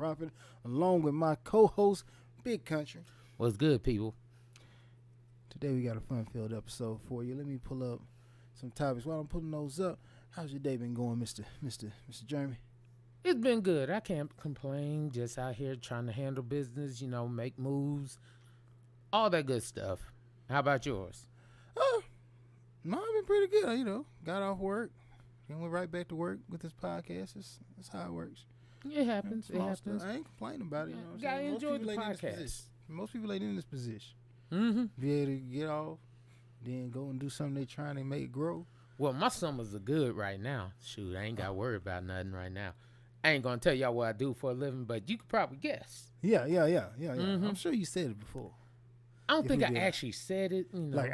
Prophet, along with my co-host, Big Country. What's good, people? Today we got a fun-filled episode for you. Let me pull up some topics. While I'm pulling those up, how's your day been going, Mr. Jeremy? It's been good. I can't complain. Just out here trying to handle business, make moves, all that good stuff. How about yours? Mine been pretty good. Got off work and went right back to work with this podcast. That's how it works. It happens. It happens. Stuff. I ain't complaining about it. Gotta enjoy the podcast. Most people ain't in this position. Mm-hmm. Be able to get off, then go and do something they trying to make grow. Well, my summers are good right now. Shoot, I ain't got to worry about nothing right now. I ain't gonna tell y'all what I do for a living, but you could probably guess. Yeah. Mm-hmm. I'm sure you said it before. I don't think I actually said it. Like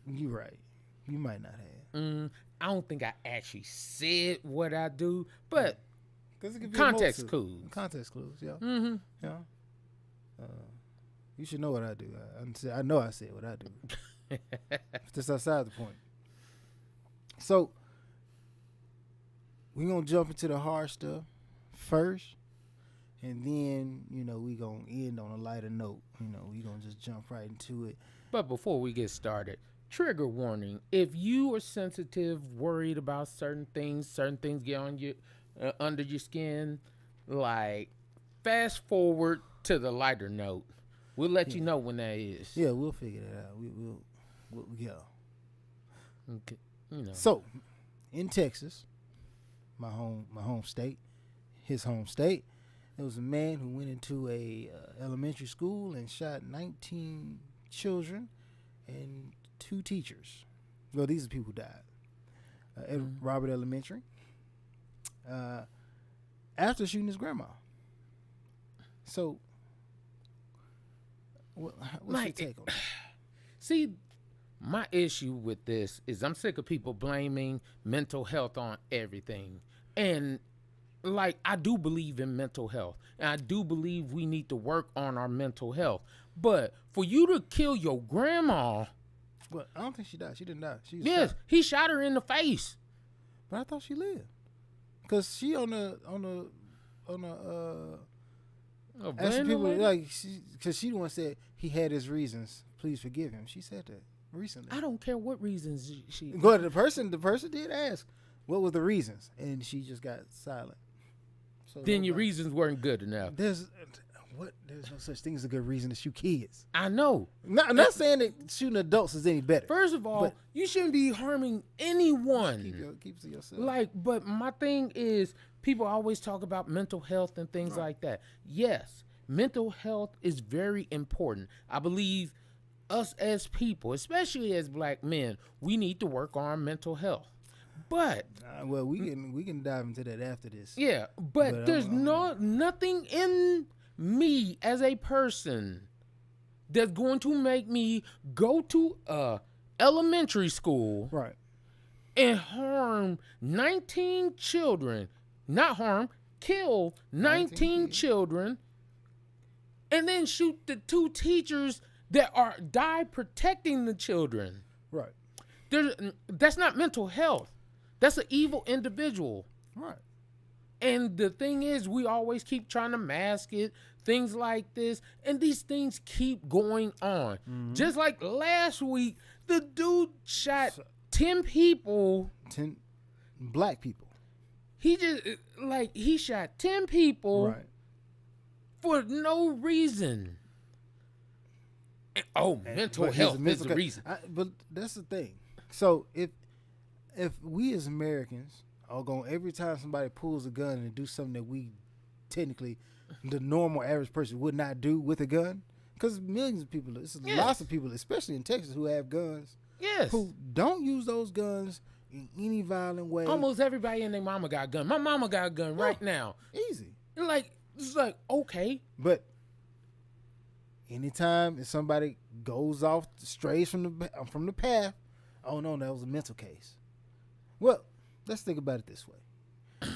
you right. You might not have. I don't think I actually said what I do, but it context clues. Context clues, yeah. Mm-hmm. Yeah. You should know what I do. I know I said what I do. Just outside the point. So, we're going to jump into the hard stuff first. And then, we going to end on a lighter note. We going to just jump right into it. But before we get started, trigger warning. If you are sensitive, worried about certain things get on you, under your skin, like, fast forward to the lighter note. We'll let you know when that is. Yeah, we'll figure that out. We'll yeah. Okay. So, in Texas, my home state, his home state, there was a man who went into a elementary school and shot 19 children and 2 teachers. Well, these are people who died. At Robert Elementary. After shooting his grandma. So, what's your take on it? See, my issue with this is I'm sick of people blaming mental health on everything. And, I do believe in mental health. And I do believe we need to work on our mental health. But for you to kill your grandma... Well, I don't think she died. She didn't die. She was shot. He shot her in the face. But I thought she lived. Because she on the asking people because she the one said he had his reasons. Please forgive him. She said that recently. I don't care what reasons she. But the person did ask, what were the reasons, and she just got silent. So then your reasons weren't good enough. There's no such thing as a good reason to shoot kids. I know. I'm not saying that shooting adults is any better. First of all, you shouldn't be harming anyone. Keep it to yourself. But my thing is, people always talk about mental health and things like that. Yes, mental health is very important. I believe us as people, especially as black men, we need to work on our mental health. But we can dive into that after this. Yeah, but there's nothing in me as a person that's going to make me go to elementary school and harm 19 children. Not harm, kill 19 children, and then shoot the 2 teachers that died protecting the children. Right. That's not mental health. That's an evil individual. Right. And the thing is, we always keep trying to mask it, things like this, and these things keep going on. Mm-hmm. Just like last week, the dude shot 10 people. 10 black people. He shot 10 people for no reason. Mental health is the reason. But that's the thing. So if we as Americans are going, every time somebody pulls a gun and do something that we technically, the normal average person would not do with a gun, because millions of people, lots of people, especially in Texas, who have guns, who don't use those guns in any violent way. Almost everybody and their mama got a gun. My mama got a gun right now. Easy. It's like, okay. But anytime if somebody goes off, strays from the path, oh no, that was a mental case. Well, let's think about it this way.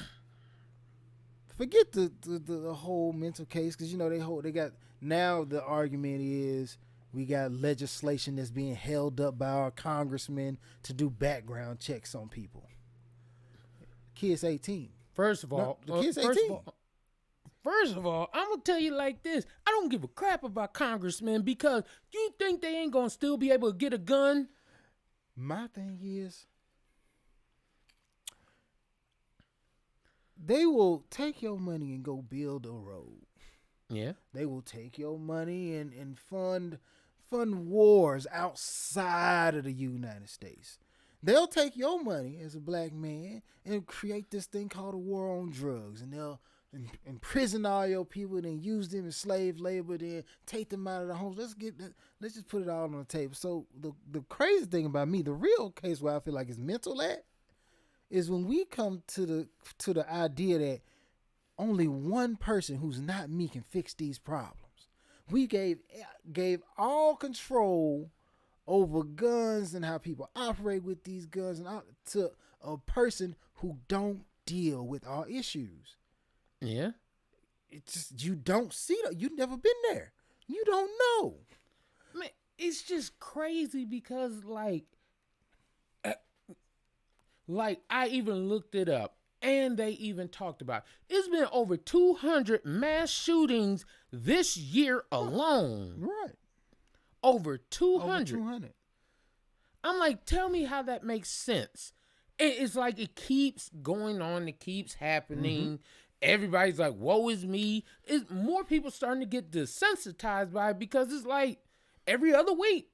Forget the whole mental case, because they got, now the argument is we got legislation that's being held up by our congressmen to do background checks on people. Kid's 18. First of all, the kid's 18. First of all, I'm going to tell you like this. I don't give a crap about congressmen because you think they ain't going to still be able to get a gun? My thing is, they will take your money and go build a road. Yeah. They will take your money and fund wars outside of the United States. They'll take your money as a black man and create this thing called a war on drugs, and they'll imprison all your people, and then use them as slave labor, then take them out of the homes. Let's just put it all on the table. So the crazy thing about me, the real case where I feel like it's mental at, is when we come to the idea that only one person who's not me can fix these problems. We gave all control over guns and how people operate with these guns and all, to a person who don't deal with our issues. Yeah. It's just, you don't see that. You've never been there. You don't know. Man, it's just crazy because like I even looked it up and they even talked about it. It's been over 200 mass shootings this year alone. Right. Over 200. Over 200. I'm like, tell me how that makes sense. It's like it keeps going on. It keeps happening. Mm-hmm. Everybody's like, woe is me. It's more people starting to get desensitized by it because it's like every other week,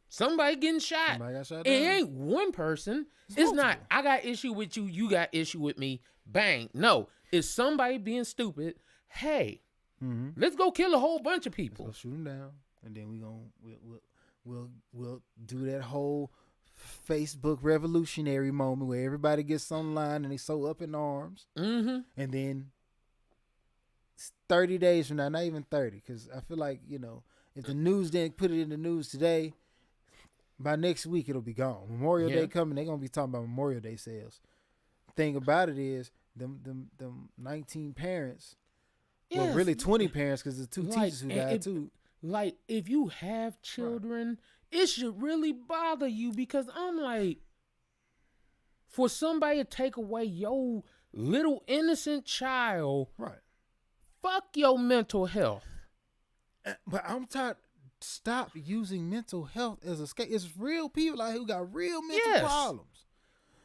somebody getting shot. Somebody got shot it down. ain't one person. It's not, I got issue with you, you got issue with me. Bang. No, it's somebody being stupid. Hey, let's go kill a whole bunch of people. Let's go shoot them down, and then we'll do that whole Facebook revolutionary moment where everybody gets online and they so up in arms. Mm-hmm. And then 30 days from now, not even 30, because I feel like, if the news didn't put it in the news today, by next week it'll be gone. Memorial Day coming, they're going to be talking about Memorial Day sales. Thing about it is, them 19 parents, well, really 20 parents, because there's 2 teachers who died too. Like, if you have children, it should really bother you because I'm like, for somebody to take away your little innocent child, fuck your mental health. But I'm tired. Stop using mental health as a escape. It's real people out here who got real mental problems.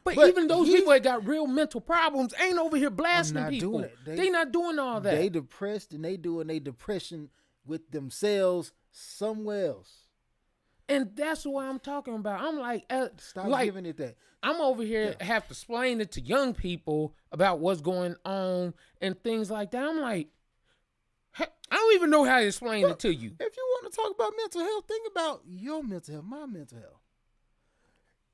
But even those people that got real mental problems ain't over here blasting people. They not doing all that. They depressed and they doing their depression with themselves somewhere else. And that's what I'm talking about. I'm like, stop giving it that. I'm over here have to explain it to young people about what's going on and things like that. I'm like, I don't even know how to explain it to you. If you want to talk about mental health, think about your mental health, my mental health.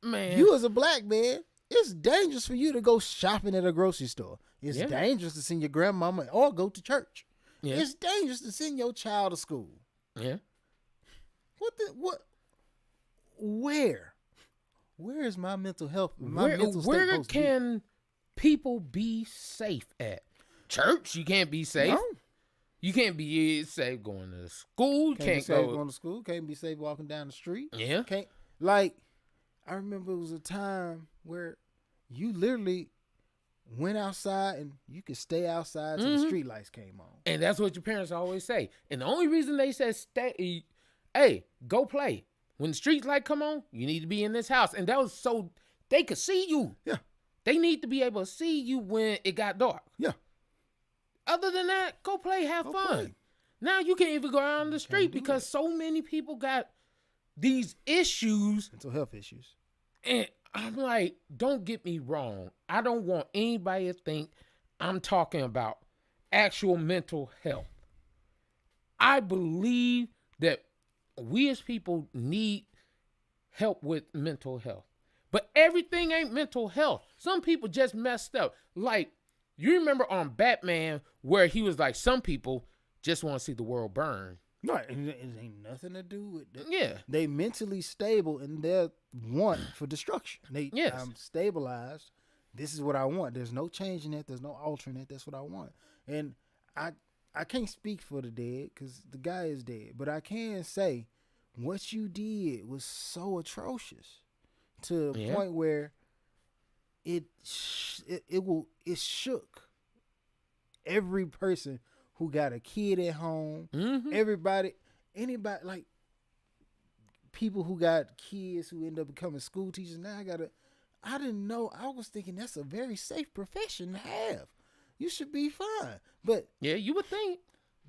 Man. You as a black man, it's dangerous for you to go shopping at a grocery store. It's dangerous to send your grandmama or go to church. Yeah. It's dangerous to send your child to school. Yeah. Where is my mental health? Where can people be safe at? Church, you can't be safe. No. You can't be safe going to school. Can't be safe going to school. Can't be safe walking down the street. Yeah. I remember it was a time where you literally went outside and you could stay outside till the street lights came on. And that's what your parents always say. And the only reason they said stay, hey, go play. When the street light come on, you need to be in this house. And that was so they could see you. Yeah. They need to be able to see you when it got dark. Yeah. Other than that, go play, have fun. Play. Now you can't even go out on the street because so many people got these issues. Mental health issues. And I'm like, don't get me wrong. I don't want anybody to think I'm talking about actual mental health. I believe that we as people need help with mental health. But everything ain't mental health. Some people just messed up. Like, you remember on Batman where he was like, some people just want to see the world burn. Right. And it ain't nothing to do with that. Yeah. They mentally stable in their want for destruction. I'm stabilized. This is what I want. There's no changing it. There's no altering it. That's what I want. And I can't speak for the dead because the guy is dead. But I can say what you did was so atrocious to a point where it shook every person who got a kid at home, anybody, like people who got kids who end up becoming school teachers. Now I didn't know. I was thinking that's a very safe profession to have. You should be fine. But yeah, you would think.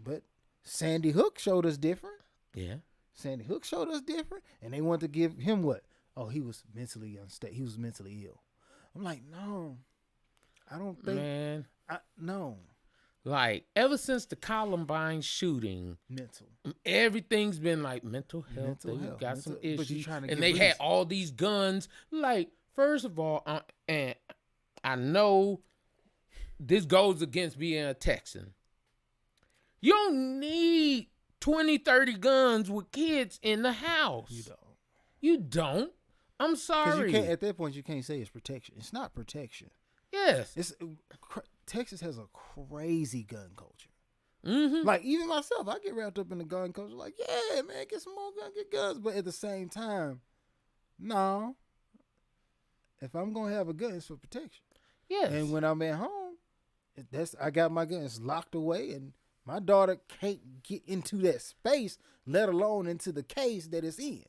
But Sandy Hook showed us different. Yeah. Sandy Hook showed us different. And they wanted to give him what? Oh, he was mentally unstable. He was mentally ill. I'm like, no. I don't think. Man. No. Like, ever since the Columbine shooting, everything's been like mental health. They got some issues. And they had all these guns. Like, first of all, and I know this goes against being a Texan. You don't need 20, 30 guns with kids in the house. You don't. I'm sorry. You can't, at that point, you can't say it's protection. It's not protection. Yes. Texas has a crazy gun culture. Like, even myself, I get wrapped up in the gun culture. Like, yeah, man, get some more guns, get guns. But at the same time, no. If I'm going to have a gun, it's for protection. Yes. And when I'm at home, I got my gun. It's locked away, and my daughter can't get into that space, let alone into the case that it's in.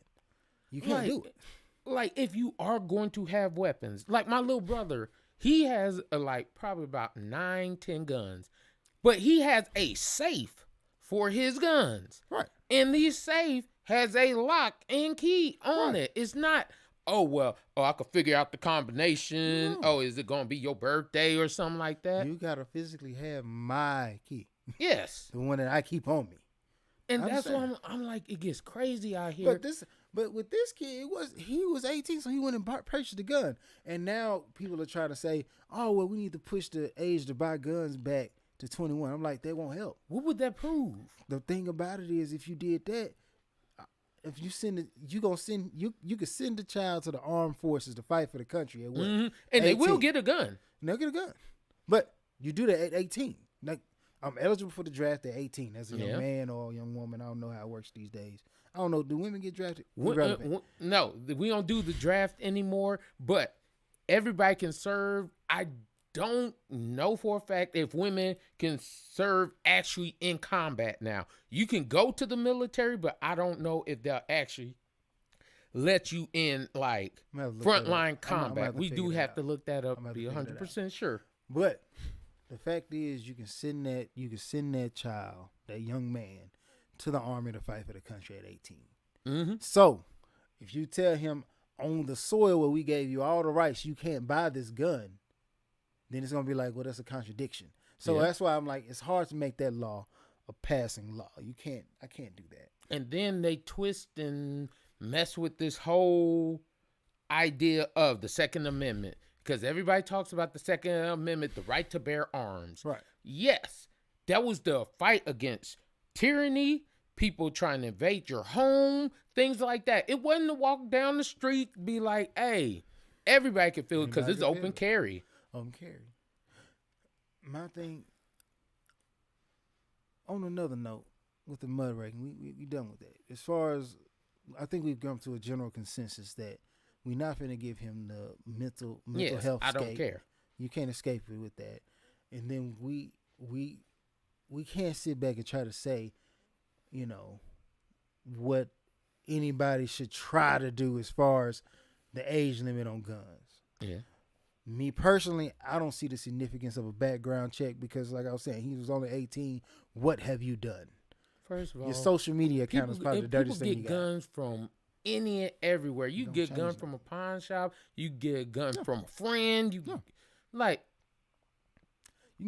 You can't do it. Like, if you are going to have weapons, like my little brother, he has probably about 9, 10 guns, but he has a safe for his guns. Right. And the safe has a lock and key on it. It's not, I could figure out the combination. No. Oh, is it going to be your birthday or something like that? You got to physically have my key. Yes. The one that I keep on me. And that's why I'm like, it gets crazy out here. But with this kid, he was 18, so he went and purchased a gun. And now people are trying to say, oh, well, we need to push the age to buy guns back to 21. I'm like, that won't help. What would that prove? The thing about it is, if you did that, if you send it, you could send the child to the armed forces to fight for the country at what? And 18. They will get a gun. They'll get a gun. But you do that at 18. Like, I'm eligible for the draft at 18 as a young man or a young woman. I don't know how it works these days. I don't know. Do women get drafted? No, we don't do the draft anymore, but everybody can serve. I don't know for a fact if women can serve actually in combat now. You can go to the military, but I don't know if they'll actually let you in frontline combat. We do have to look that up to be 100% sure. But the fact is, you can send that child, that young man, to the army to fight for the country at 18. So, if you tell him on the soil where we gave you all the rights, you can't buy this gun, then it's gonna be like, well, that's a contradiction. So that's why I'm like, it's hard to make that law a passing law. I can't do that. And then they twist and mess with this whole idea of the Second Amendment. Because everybody talks about the Second Amendment, the right to bear arms. Right. Yes, that was the fight against tyranny, people trying to invade your home, things like that. It wasn't to walk down the street and be like, hey, everybody can feel it because it's open carry. Open carry. My thing, on another note, with the mud raking, we done with that. As far as, I think we've come to a general consensus that we're not going to give him the mental health escape. I don't care. You can't escape it with that. And then we can't sit back and try to say, what anybody should try to do as far as the age limit on guns. Yeah. Me personally, I don't see the significance of a background check because, like I was saying, he was only 18. What have you done? First of all, your social media account is probably the dirtiest thing you got. People get guns from any and everywhere. You get a gun from a pawn shop. You get a gun from a friend. You can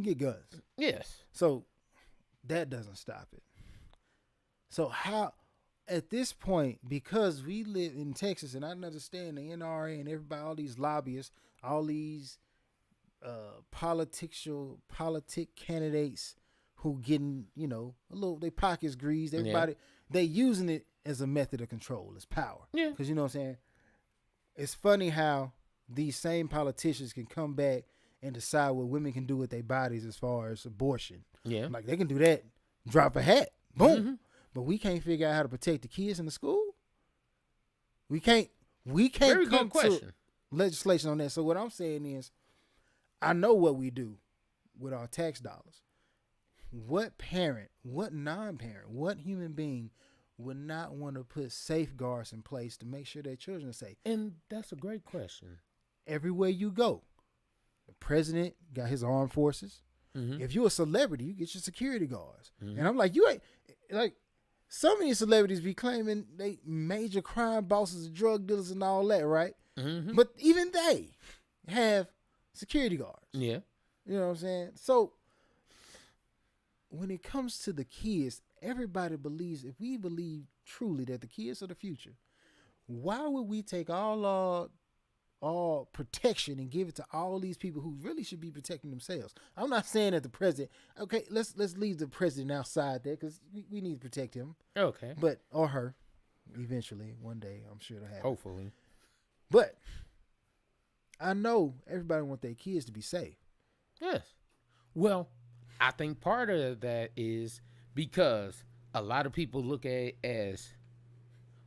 get guns. Yes. So that doesn't stop it. So how, at this point, because we live in Texas, and I understand the NRA and everybody, all these lobbyists, all these politic candidates who getting, a little, they pockets greased. Everybody, they using it as a method of control, as power. Yeah. Because you know what I'm saying? It's funny how these same politicians can come back and decide what women can do with their bodies as far as abortion. Yeah. Like they can do that, drop a hat, boom. Mm-hmm. But we can't figure out how to protect the kids in the school. We can't Very come good question. to legislation on that. So what I'm saying is, I know what we do with our tax dollars. what parent, what non-parent, what human being would not want to put safeguards in place to make sure their children are safe? And that's a great question. Everywhere you go, the president got his armed forces. Mm-hmm. If you're a celebrity, you get your security guards. Mm-hmm. And I'm like, you ain't like so many celebrities be claiming they major crime bosses, drug dealers, and all that, right? Mm-hmm. But even they have security guards. Yeah. You know what I'm saying? So when it comes to the kids, everybody believes, if we believe truly that the kids are the future, why would we take all protection and give it to all these people who really should be protecting themselves? I'm not saying that the president, okay, let's leave the president outside there because we need to protect him. Okay. But, or her, eventually, one day, I'm sure it'll happen. Hopefully. But I know everybody wants their kids to be safe. Yes. Well, I think part of that is because a lot of people look at it as,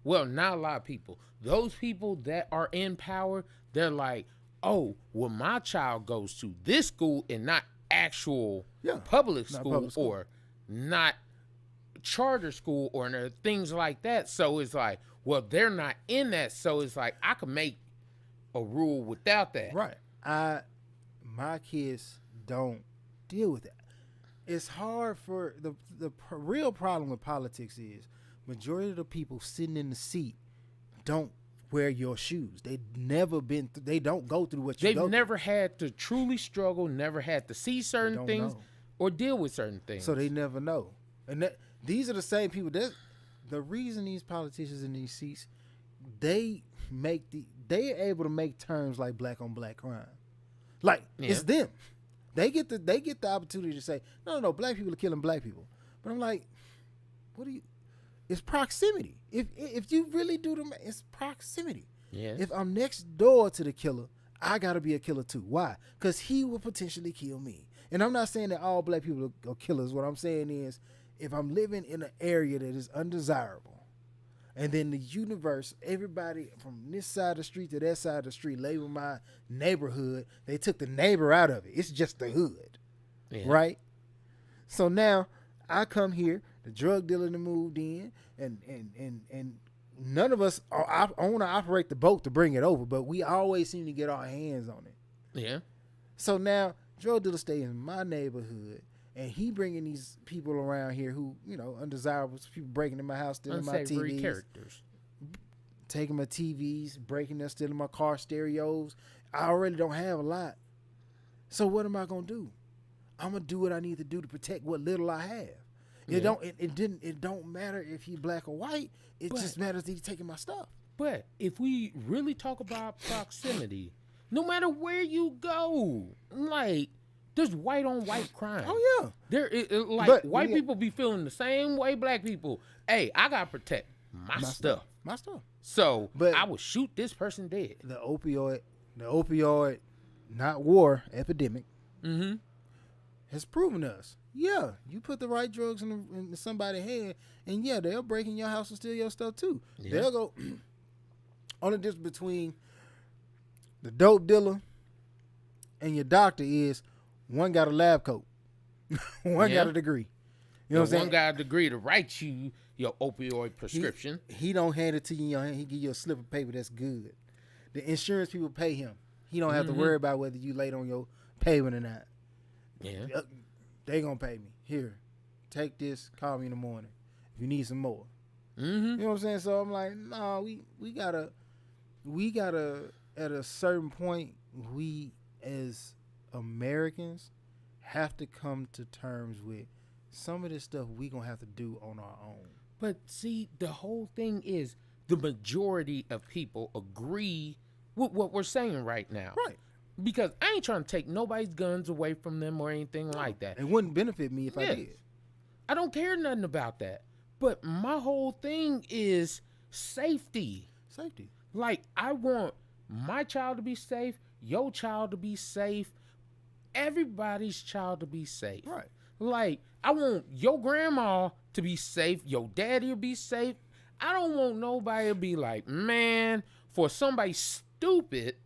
well, not a lot of people. Those people that are in power, they're like, oh, well, my child goes to this school and not actual public school or not charter school or things like that. So it's like, well, they're not in that. So it's like, I can make a rule without that. Right. My kids don't deal with that. It's hard for the real problem with politics is majority of the people sitting in the seat don't wear your shoes. They don't go through what you go through. They've never had to truly struggle, never had to see certain things or deal with certain things. So they never know. And these are the same people the reason these politicians in these seats, they are able to make terms like black on black crime. Like it's them. They get the opportunity to say, no, black people are killing black people. But I'm like, it's proximity. If you really do it's proximity. Yeah. If I'm next door to the killer, I gotta be a killer too. Why? Because he will potentially kill me. And I'm not saying that all black people are killers. What I'm saying is, if I'm living in an area that is undesirable, and then the universe, everybody from this side of the street to that side of the street label my neighborhood, they took the neighbor out of it. It's just the hood, right? So now I come here, the drug dealer that moved in, and none of us want to operate the boat to bring it over, but we always seem to get our hands on it. Yeah. So now drug dealer stays in my neighborhood, and he bringing these people around here who, undesirable people breaking in my house, stealing my TVs. Characters. Taking my TVs, breaking them, stealing my car stereos. I already don't have a lot. So what am I going to do? I'm going to do what I need to do to protect what little I have. Yeah. It don't matter if he black or white. It just matters that he's taking my stuff. But if we really talk about proximity, no matter where you go, like, there's white on white crime. Oh yeah. White people be feeling the same way black people. Hey, I gotta protect my stuff. My stuff. So I will shoot this person dead. The opioid, not war epidemic, has proven us. Yeah, you put the right drugs in somebody's hand, and they'll break in your house and steal your stuff too. Yeah. They'll go. Only difference between the dope dealer and your doctor is one got a lab coat, one got a degree. You know what I'm saying? One got a degree to write you your opioid prescription. He don't hand it to you in your hand. He give you a slip of paper that's good. The insurance people pay him. He don't have to worry about whether you late on your payment or not. Yeah. They gonna pay me. Here, take this. Call me in the morning if you need some more. Mm-hmm. You know what I'm saying? So I'm like, no, we gotta at a certain point, we as Americans have to come to terms with some of this stuff we gonna have to do on our own. But see, the whole thing is the majority of people agree with what we're saying right now. Right. Because I ain't trying to take nobody's guns away from them or anything like that. It wouldn't benefit me if I did. I don't care nothing about that. But my whole thing is safety. Safety. Like, I want my child to be safe, your child to be safe, everybody's child to be safe. Right. Like, I want your grandma to be safe, your daddy to be safe. I don't want nobody to be like, man, for somebody stupid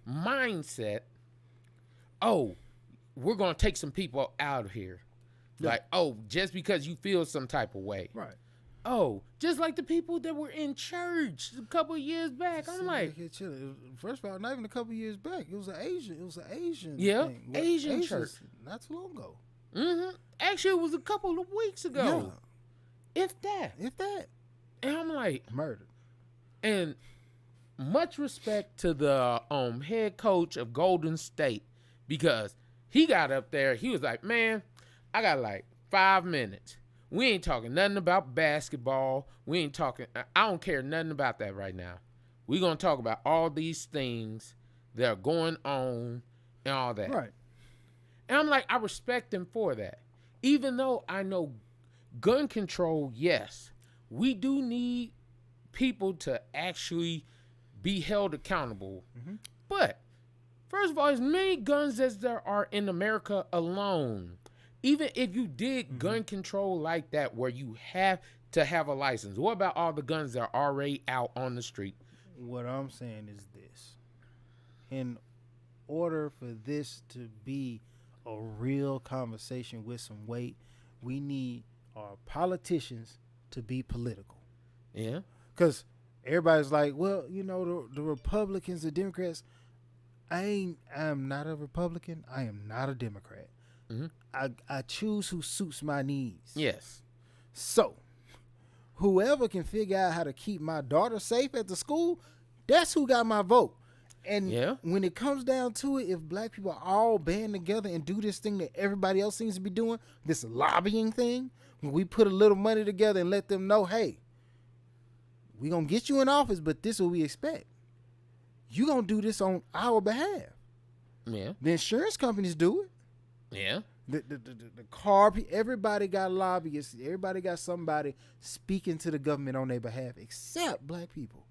mindset, oh, we're going to take some people out of here. Yeah. Like, oh, just because you feel some type of way. Right. Oh, just like the people that were in church a couple of years back. I'm like, first of all, not even a couple of years back. It was an Asian. Yeah, thing. Asian church. Not too long ago. Mm-hmm. Actually, it was a couple of weeks ago. Yeah. If that. And I'm like, murdered. And much respect to the head coach of Golden State, because he got up there. He was like, man, I got like 5 minutes. We ain't talking nothing about basketball. I don't care nothing about that right now. We're going to talk about all these things that are going on and all that. Right. And I'm like, I respect him for that. Even though I know gun control, yes, we do need people to actually be held accountable. Mm-hmm. But first of all, as many guns as there are in America alone, even if you did gun control like that where you have to have a license, what about all the guns that are already out on the street? What I'm saying is this. In order for this to be a real conversation with some weight, we need our politicians to be political. Yeah. Because everybody's like, well, the Republicans, the Democrats. I am not a Republican. I am not a Democrat. Mm-hmm. I choose who suits my needs. Yes. So, whoever can figure out how to keep my daughter safe at the school, that's who got my vote. And when it comes down to it, if black people all band together and do this thing that everybody else seems to be doing, this lobbying thing, when we put a little money together and let them know, hey, we going to get you in office, but this is what we expect. You going to do this on our behalf. Yeah. The insurance companies do it. Yeah. The car, everybody got lobbyists. Everybody got somebody speaking to the government on their behalf, except black people.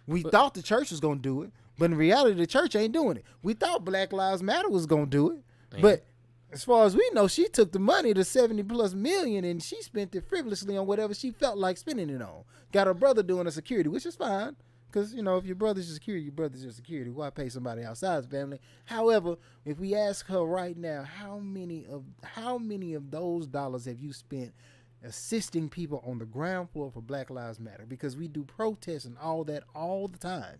We thought the church was going to do it, but in reality, the church ain't doing it. We thought Black Lives Matter was going to do it, but as far as we know, she took the money, the 70+ million, and she spent it frivolously on whatever she felt like spending it on. Got her brother doing a security, which is fine. Because, if your brother's your security, your brother's your security. Why pay somebody outside the family? However, if we ask her right now, how many of those dollars have you spent assisting people on the ground floor for Black Lives Matter? Because we do protests and all that all the time.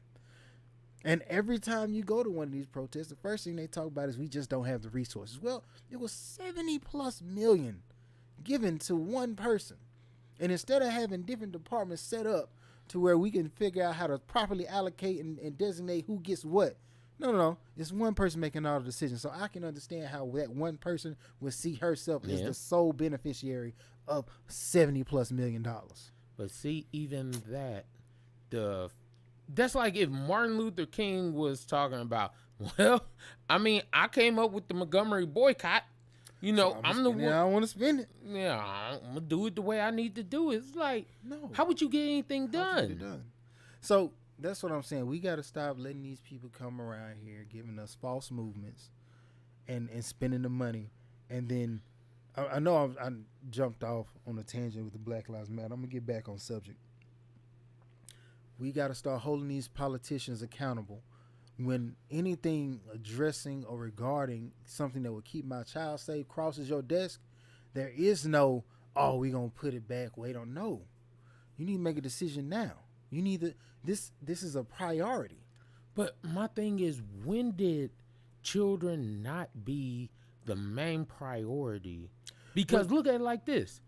And every time you go to one of these protests, the first thing they talk about is we just don't have the resources. Well, it was 70+ million given to one person. And instead of having different departments set up to where we can figure out how to properly allocate and designate who gets what. No. It's one person making all the decisions. So I can understand how that one person would see herself as the sole beneficiary of $70+ million. But see, even that's like if Martin Luther King was talking about, well, I mean, I came up with the Montgomery boycott. So I'm the one. I don't want to spend it. Yeah, I'm going to do it the way I need to do it. It's like, no. How would you get anything done? So that's what I'm saying. We got to stop letting these people come around here giving us false movements and spending the money. And then I know I jumped off on a tangent with the Black Lives Matter. I'm going to get back on subject. We got to start holding these politicians accountable. When anything addressing or regarding something that would keep my child safe crosses your desk, there is no, we're going to put it back. Wait, don't know. You need to make a decision now. You need to, this is a priority. But my thing is, when did children not be the main priority? Because look at it like this.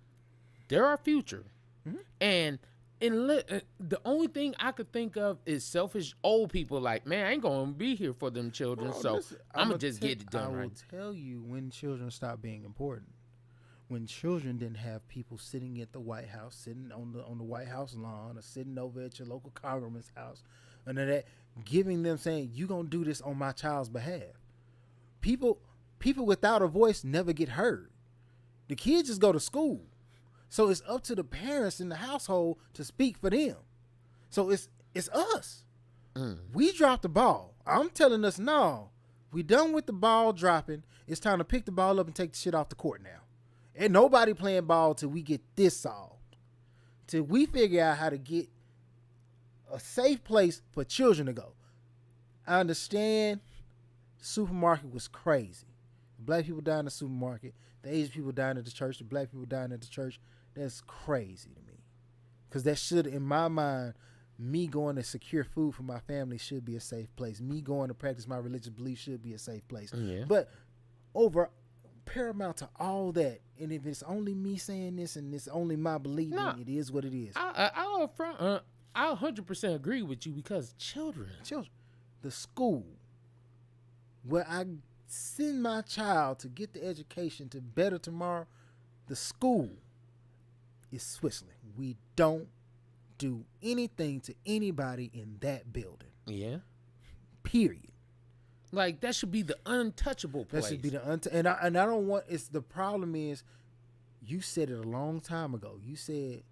They're our future. Mm-hmm. And the only thing I could think of is selfish old people like, man, I ain't going to be here for them children, I'm going to just get it done right. I will tell you when children stopped being important. When children didn't have people sitting at the White House, sitting on the White House lawn, or sitting over at your local congressman's house, and that giving them saying, you going to do this on my child's behalf. People without a voice never get heard. The kids just go to school. So it's up to the parents in the household to speak for them. So it's us. We dropped the ball. I'm telling us, no, we done with the ball dropping. It's time to pick the ball up and take the shit off the court now. And nobody playing ball till we get this solved. Till we figure out how to get a safe place for children to go. I understand the supermarket was crazy. black people dying in the supermarket, the Asian people dying at the church, the black people dying at the church. That's crazy to me. Because that should, in my mind, me going to secure food for my family should be a safe place. Me going to practice my religious beliefs should be a safe place. Yeah. But over paramount to all that, and if it's only me saying this and it's only my believing, it is what it is. I'll 100% agree with you because children, the school where I send my child to get the education to better tomorrow, the school is Switzerland. We don't do anything to anybody in that building. Yeah. Period. Like that should be the untouchable place. That should be the and I don't want. It's the problem is, you said it a long time ago. You said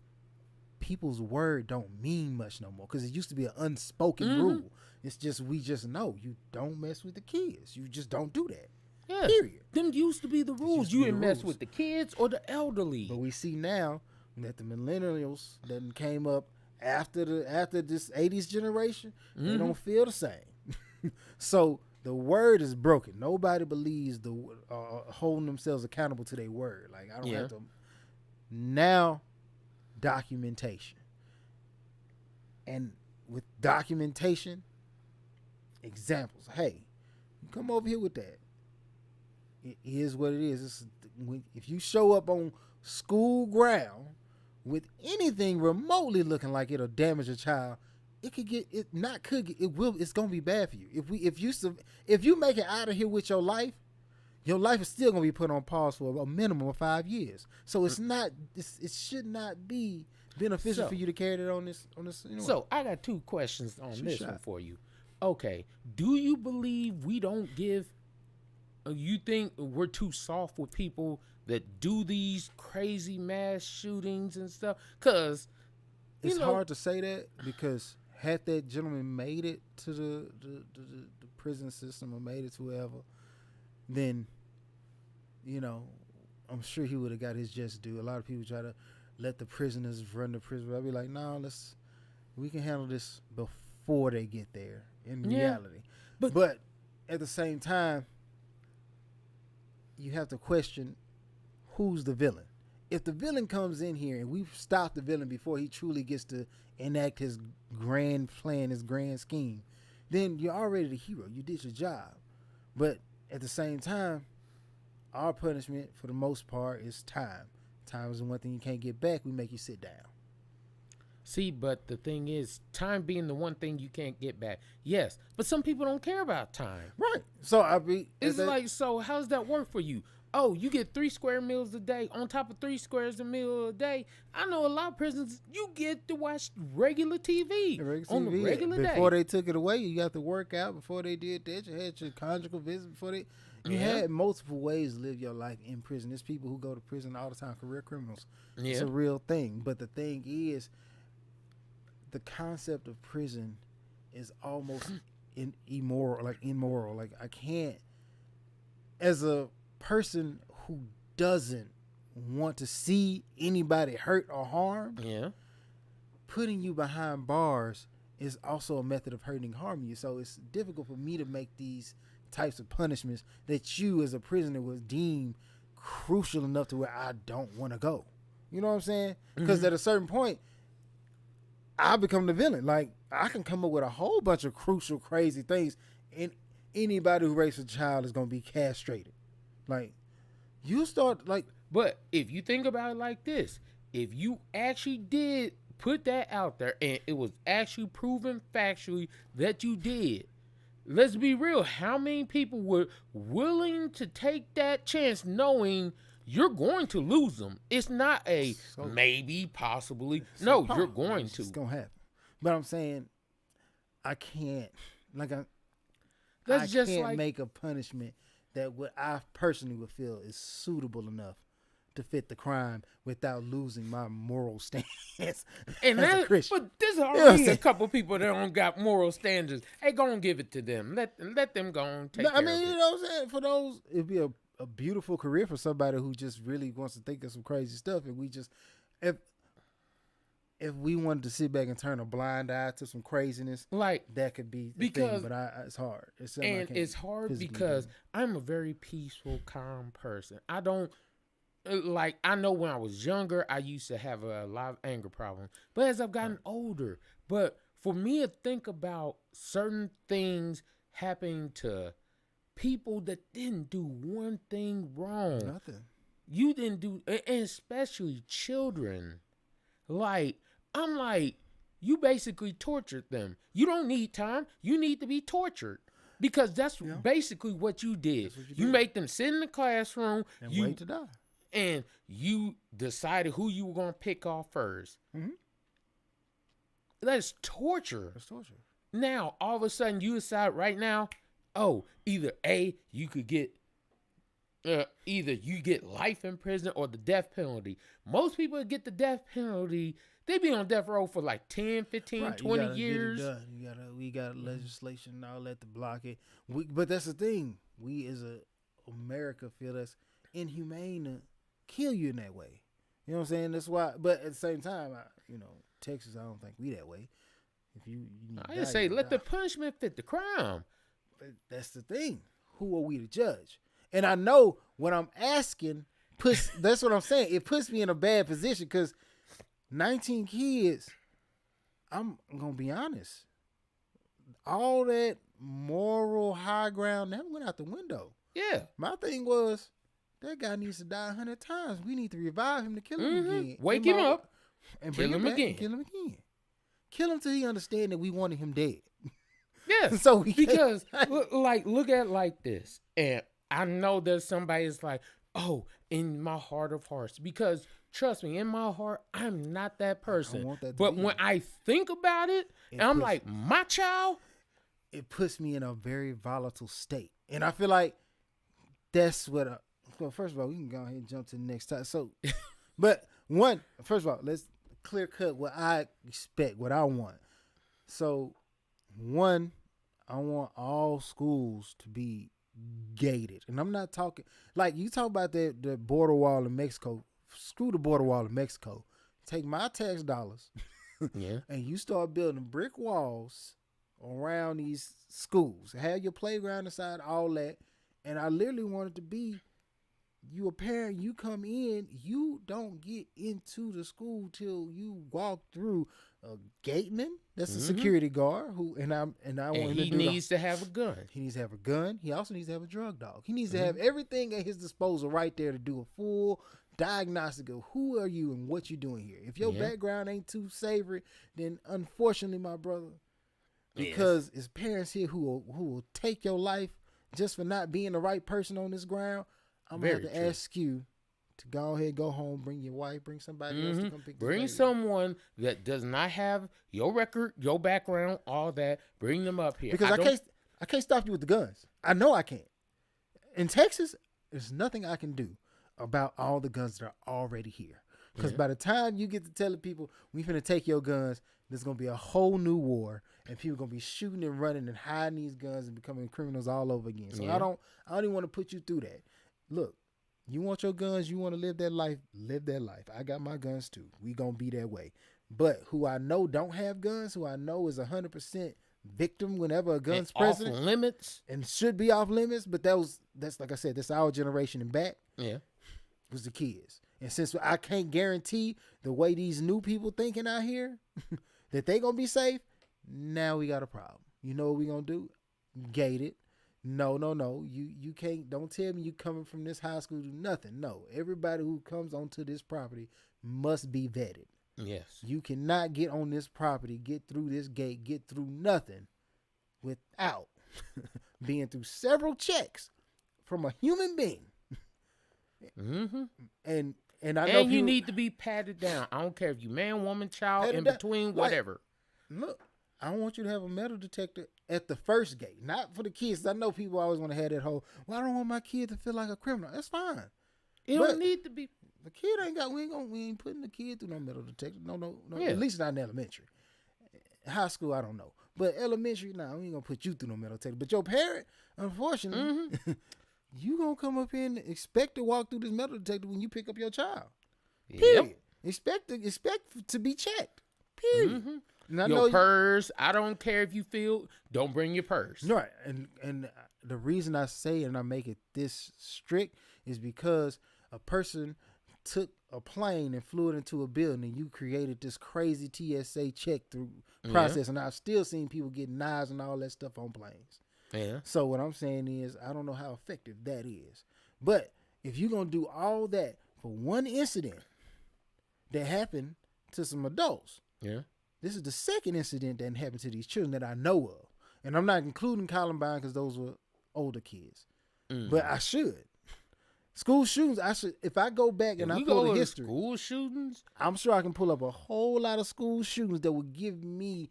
people's word don't mean much no more because it used to be an unspoken rule. It's just we just know you don't mess with the kids. You just don't do that. Yeah. Period. Them used to be the rules. You didn't mess with the kids or the elderly. But we see now that the millennials that came up after this 80s generation, they don't feel the same. So the word is broken. Nobody believes the holding themselves accountable to their word. Like I don't have to. Now, documentation, and with documentation, examples. Hey, come over here with that. It is what it is. If you show up on school ground with anything remotely looking like it'll damage a child, it's gonna be bad for you. If you make it out of here with your life is still gonna be put on pause for a minimum of 5 years. So it should not be beneficial for you to carry it on this. So I got 2 questions on this one for you. Okay, do you believe we don't give? You think we're too soft with people that do these crazy mass shootings and stuff? Because it's hard to say that because had that gentleman made it to the prison system or made it to wherever, then I'm sure he would have got his just due. A lot of people try to let the prisoners run the prison. But I'd be like, no, we can handle this before they get there in reality. But at the same time, you have to question who's the villain. If the villain comes in here and we've stopped the villain before he truly gets to enact his grand plan, his grand scheme, then you're already the hero. You did your job. But at the same time, our punishment for the most part is time. Time is the one thing you can't get back. We make you sit down. See, but the thing is, time being the one thing you can't get back. Yes, but some people don't care about time. Right. So so how does that work for you? Oh, you get 3 square meals a day on top of 3 squares a meal a day. I know a lot of prisons you get to watch regular TV on the regular day. Before they took it away, you got to work out. Before they did that, you had your conjugal visit. You had multiple ways to live your life in prison. There's people who go to prison all the time, career criminals. Yeah. It's a real thing. But the thing is, the concept of prison is almost immoral. Like I can't, as a person who doesn't want to see anybody hurt or harmed, putting you behind bars is also a method of hurting and harming you. So it's difficult for me to make these types of punishments that you as a prisoner would deem crucial enough to where I don't want to go. You know what I'm saying? Because at a certain point, I become the villain. Like, I can come up with a whole bunch of crucial, crazy things, and anybody who rapes a child is going to be castrated. Like, you start, like... But if you think about it like this, if you actually did put that out there, and it was actually proven factually that you did, let's be real, how many people were willing to take that chance knowing you're going to lose them? It's not a maybe, possibly. No, you're going to. It's going to happen. But I'm saying, I can't, make a punishment that what I personally would feel is suitable enough to fit the crime without losing my moral stance and as a Christian. But there's already a couple people that don't got moral standards. Hey, go and give it to them. Let them go and take care of it. You know what I'm saying? For those, it'd be a beautiful career for somebody who just really wants to think of some crazy stuff. And we just, if we wanted to sit back and turn a blind eye to some craziness, like that could be the thing, but it's hard. It's hard because I'm a very peaceful, calm person. I don't like. I know when I was younger, I used to have a lot of anger problems, but as I've gotten older, but for me to think about certain things happening to people that didn't do one thing wrong, nothing. You didn't do, and especially children. Like, I'm like, you basically tortured them. You don't need time. You need to be tortured. Because that's basically what you did. You make them sit in the classroom. And wait to die. And you decided who you were going to pick off first. Mm-hmm. That's torture. That's torture. Now, all of a sudden, you decide right now, either A, you could get either you get life in prison or the death penalty. Most people that get the death penalty, they be on death row for like 10, 15, 20 years. We got legislation and all that to block it. But that's the thing. We as America feel that's inhumane to kill you in that way. You know what I'm saying? That's why. But at the same time, Texas, I don't think we that way. If you I just say let the punishment fit the crime. But that's the thing. Who are we to judge? And I know what I'm asking that's what I'm saying. It puts me in a bad position because 19 kids, I'm going to be honest. All that moral high ground, that went out the window. Yeah. My thing was, that guy needs to die 100 times. We need to revive him to kill him again. Wake him up. And bring him back and kill him again. Kill him till he understand that we wanted him dead. Yes. Because, look at it like this. And I know there's somebody that's like, in my heart of hearts. Because, trust me, in my heart, I'm not that person. But when I think about it, and I'm like, my child? It puts me in a very volatile state. And I feel like that's what well, first of all, we can go ahead and jump to the next time. So, but first of all, let's clear cut what I expect, what I want. So, one, I want all schools to be gated. And I'm not talking, like you talk about the border wall in Mexico. Screw the border wall in Mexico. Take my tax dollars and you start building brick walls around these schools. Have your playground inside, all that. And I literally want it to be, you a parent, you come in, you don't get into the school till you walk through a gateman. That's a security guard I want him he needs to have a gun. He needs to have a gun. He also needs to have a drug dog. He needs to have everything at his disposal right there to do a full diagnostic of who are you and what you doing here. If your background ain't too savory, then unfortunately, my brother, because it's parents here who will take your life just for not being the right person on this ground, I'm going to have to ask you to go ahead, go home, bring your wife, bring somebody else to come pick Bring someone that does not have your record, your background, all that. Bring them up here. Because I can't stop you with the guns. I know I can't. In Texas, there's nothing I can do about all the guns that are already here. Because by the time you get to telling people, we finna take your guns, there's going to be a whole new war, and people going to be shooting and running and hiding these guns and becoming criminals all over again. So I don't even want to put you through that. Look, you want your guns, you want to live that life, live that life. I got my guns too. We going to be that way. But who I know don't have guns, who I know is 100% victim whenever a gun's present. Off limits. And should be off limits, but that's like I said, that's our generation and back. Yeah. Was the kids. And since I can't guarantee the way these new people thinking out here that they going to be safe, now we got a problem. You know what we going to do? Gate it. No. You can't, don't tell me you coming from this high school to nothing. No. Everybody who comes onto this property must be vetted. Yes. You cannot get on this property, get through this gate, get through nothing without being through several checks from a human being. And I know you need to be patted down. I don't care if you man, woman, child, in between, whatever. Look, I don't want you to have a metal detector at the first gate, not for the kids. I know people always want to have that whole, well, I don't want my kid to feel like a criminal. That's fine. It don't need to be. The kid ain't got, we ain't putting the kid through no metal detector. No. Yeah. At least not in elementary. High school, I don't know. But elementary, we ain't gonna put you through no metal detector. But your parent, unfortunately, you gonna come up here and expect to walk through this metal detector when you pick up your child. Period. Expect to be checked. Period. Mm-hmm. Your purse. I don't care if you feel. Don't bring your purse. Right. And the reason I say and I make it this strict is because a person took a plane and flew it into a building and you created this crazy TSA check through process. And I've still seen people get knives and all that stuff on planes. Yeah. So what I'm saying is I don't know how effective that is. But if you're going to do all that for one incident that happened to some adults. Yeah. This is the second incident that happened to these children that I know of. And I'm not including Columbine because those were older kids. But I should. School shootings, I should. If I go back and I pull the history. School shootings? I'm sure I can pull up a whole lot of school shootings that would give me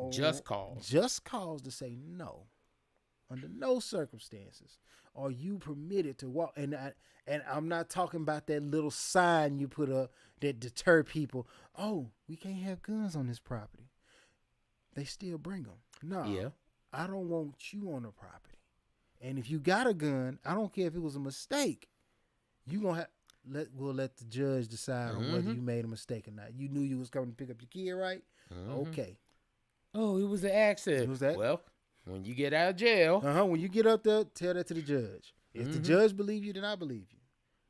just cause to say no. Under no circumstances are you permitted to walk. And I'm not talking about that little sign you put up that deter people. Oh, we can't have guns on this property. They still bring them. No, I don't want you on the property. And if you got a gun, I don't care if it was a mistake. You gonna we'll let the judge decide on whether you made a mistake or not. You knew you was coming to pick up your kid, right? Okay. Oh, it was an accident. It was that. Well, when you get out of jail. When you get up there, tell that to the judge. If the judge believe you, then I believe you.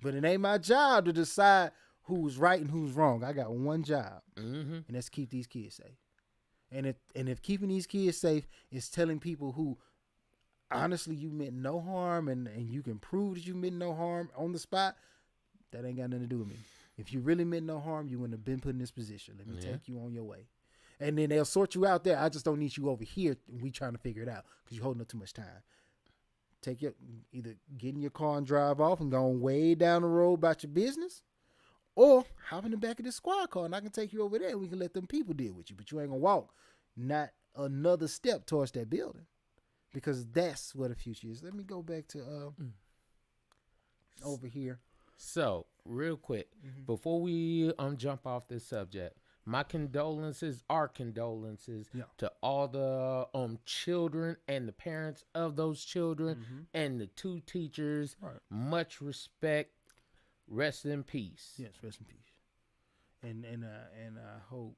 But it ain't my job to decide who's right and who's wrong. I got one job, and that's keep these kids safe. And if keeping these kids safe is telling people who honestly you meant no harm and you can prove that you meant no harm on the spot, that ain't got nothing to do with me. If you really meant no harm, you wouldn't have been put in this position. Let me take you on your way. And then they'll sort you out there. I just don't need you over here. We trying to figure it out because you're holding up too much time. Either get in your car and drive off and go way down the road about your business, or hop in the back of the squad car and I can take you over there and we can let them people deal with you. But you ain't gonna walk not another step towards that building because that's what the future is. Let me go back to over here. So real quick, before we jump off this subject, my condolences to all the children and the parents of those children and the two teachers. Right. Much respect. Rest in peace. Yes, rest in peace. And I hope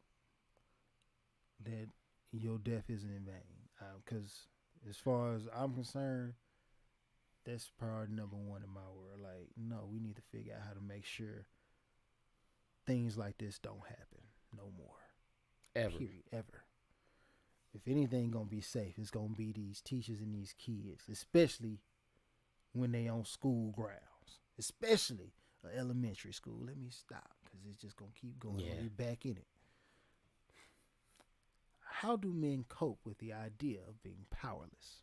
that your death isn't in vain. Because as far as I'm concerned, that's priority number one in my world. Like, no, we need to figure out how to make sure things like this don't happen. No more. Ever. Period. Ever. If anything gonna be safe, it's gonna be these teachers and these kids, especially when they on school grounds, especially elementary school. Let me stop because it's just gonna keep going. Yeah. We're back in it. How do men cope with the idea of being powerless?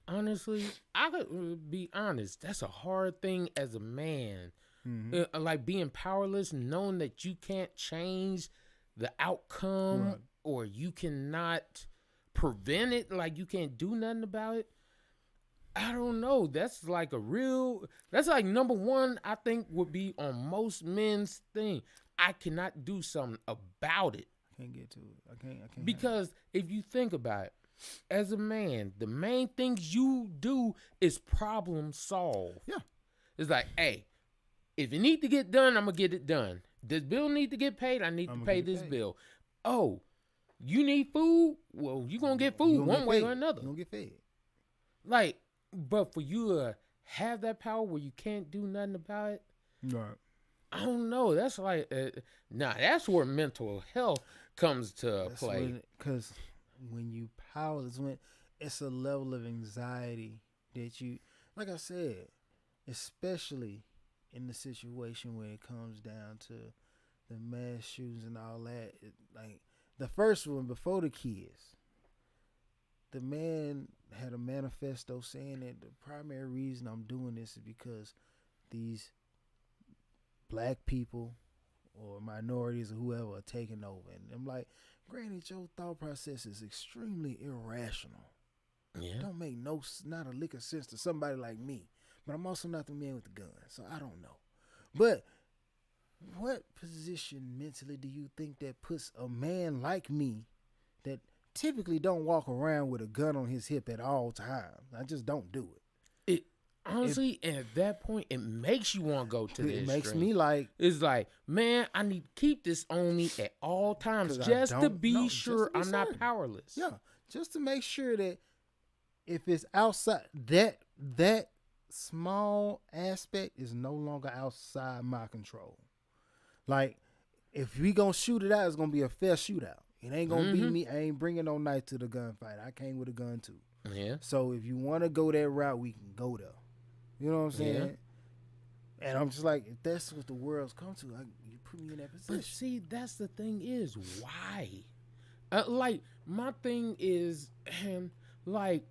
Honestly, I could be honest. That's a hard thing as a man. Like being powerless, knowing that you can't change the outcome or you cannot prevent it, like you can't do nothing about it. I don't know. That's like number one, I think would be on most men's thing. I cannot do something about it. I can't get to it. I can't. Because if you think about it, as a man, the main things you do is problem solve. Yeah. It's like, hey, if it need to get done, I'm going to get it done. This bill need to get paid, I need to pay this bill. Oh, you need food? Well, you're going to get food one way or another. You're going to get fed. Like, but for you to have that power where you can't do nothing about it, right? I don't know. That's like, that's where mental health comes to play. Because when you powerless, when it's a level of anxiety that you, like I said, especially in the situation where it comes down to the mass shootings and all that, like the first one before the kids, the man had a manifesto saying that the primary reason I'm doing this is because these black people or minorities or whoever are taking over. And I'm like, granted, your thought process is extremely irrational. Yeah. Don't make not a lick of sense to somebody like me. But I'm also not the man with the gun, so I don't know. But what position mentally do you think that puts a man like me that typically don't walk around with a gun on his hip at all times? I just don't do it. Honestly, and at that point, it makes you want to go to this. It makes me like, it's like, man, I need to keep this on me at all times just to be sure I'm not powerless. Yeah, just to make sure that if it's outside, that small aspect is no longer outside my control. Like, if we gonna shoot it out, it's gonna be a fair shootout. It ain't gonna be me. I ain't bringing no knife to the gunfight. I came with a gun too. Yeah. So if you want to go that route, we can go there. You know what I'm saying? Yeah. And I'm just like, if that's what the world's come to, you put me in that position. But see, that's the thing is, why? Like, my thing is, like,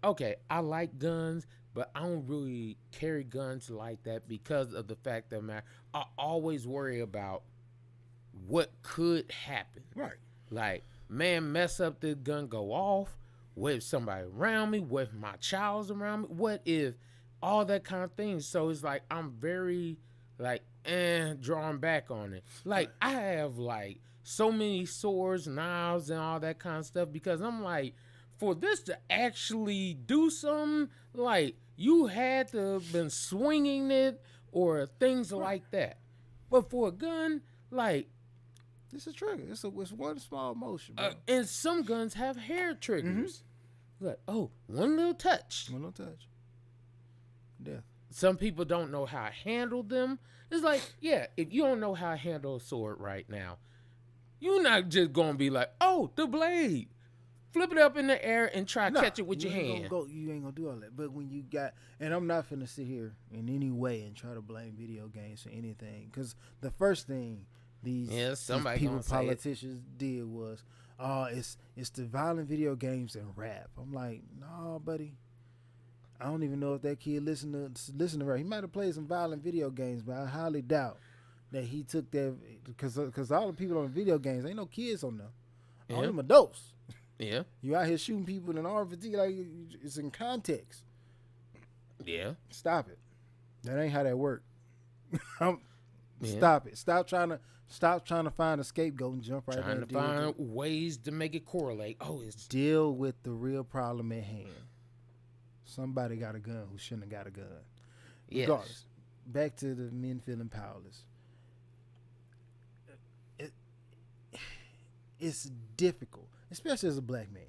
okay, I like guns, but I don't really carry guns like that because of the fact that I always worry about what could happen. Right. Like, man, mess up the gun, go off. What if somebody around me? What if my child's around me? What if all that kind of thing? So it's like I'm very like drawing back on it. Like I have like so many swords, knives, and all that kind of stuff because I'm like, for this to actually do something, like you had to have been swinging it or things like that. But for a gun, like. It's a trigger. It's one small motion, bro. And some guns have hair triggers. Like, one little touch. One little touch. Yeah. Some people don't know how to handle them. It's like, yeah, if you don't know how to handle a sword right now, you're not just going to be like, the blade. Flip it up in the air and try to catch it with your hand. You ain't going to do all that. But when you got, and I'm not finna sit here in any way and try to blame video games for anything. Because the first thing these people, politicians did was, it's the violent video games and rap. I'm like, no, buddy. I don't even know if that kid listen to rap. He might have played some violent video games, but I highly doubt that he took that because all the people on the video games ain't no kids on them. All them adults. Yeah. You out here shooting people in RPG like it's in context. Yeah. Stop it. That ain't how that works. Stop it. Stop trying to find a scapegoat and jump right in. Trying to find ways to make it correlate. It's deal with the real problem at hand. Somebody got a gun who shouldn't have got a gun. Yes. Regardless, back to the men feeling powerless. It's difficult, especially as a black man.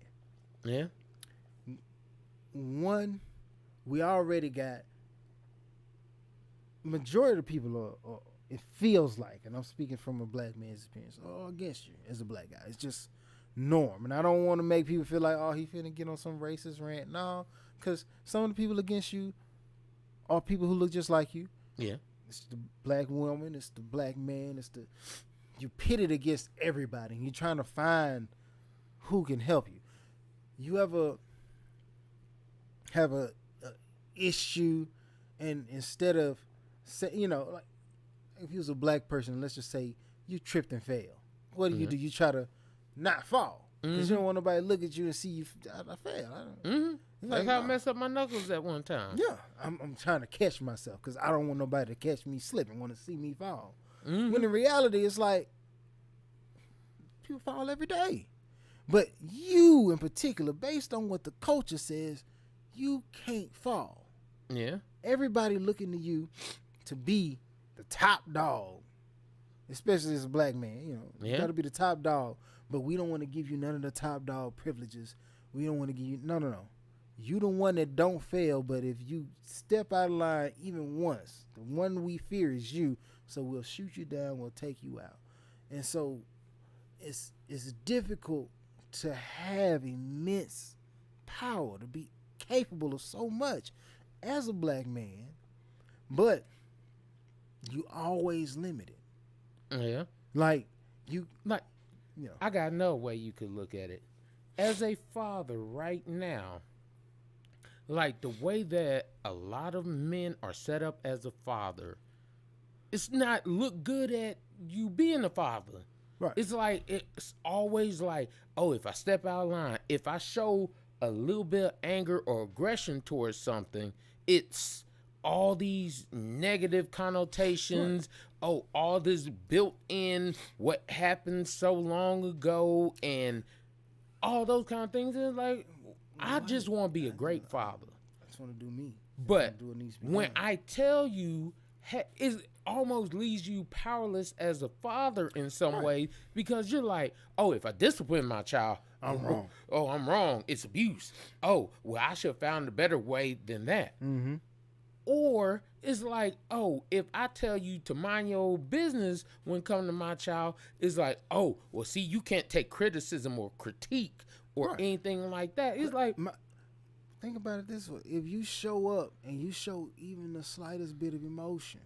Yeah. One, we already got majority of the people are it feels like, and I'm speaking from a black man's experience, against you as a black guy. It's just norm. And I don't want to make people feel like, he finna get on some racist rant. No, because some of the people against you are people who look just like you. Yeah. It's the black woman, it's the black man, you pitted against everybody. And you're trying to find who can help you. You ever have a issue, and instead of like if you was a black person, let's just say you tripped and fell. What do? You try to not fall because you don't want nobody to look at you and see you. I fell. That's how I messed up my knuckles at one time. Yeah, I'm trying to catch myself because I don't want nobody to catch me slipping, want to see me fall. When in reality, it's like people fall every day. But you in particular, based on what the culture says, you can't fall. Yeah. Everybody looking to you to be the top dog, especially as a black man. You got to be the top dog. But we don't want to give you none of the top dog privileges. We don't want to give you no. You the one that don't fail, but if you step out of line even once, the one we fear is you. So we'll shoot you down, we'll take you out. And so it's difficult to have immense power, to be capable of so much as a black man, but you always limited. Yeah. I got another way you could look at it. As a father right now, like the way that a lot of men are set up as a father, it's not look good at you being a father. Right. It's always like, if I step out of line, if I show a little bit of anger or aggression towards something, it's all these negative connotations. Right. All this built in what happened so long ago and all those kind of things. And like, I just want to be a great father. I just want to do me. But when I tell you, it almost leaves you powerless as a father in some way, because you're like, oh, if I discipline my child, I'm wrong. Oh, I'm wrong. It's abuse. Oh, well, I should have found a better way than that. Mm-hmm. Or it's like, oh, if I tell you to mind your business when it comes to my child, it's like, oh, well, see, you can't take criticism or critique or anything like that. It's like, think about it this way: if you show up and you show even the slightest bit of emotion,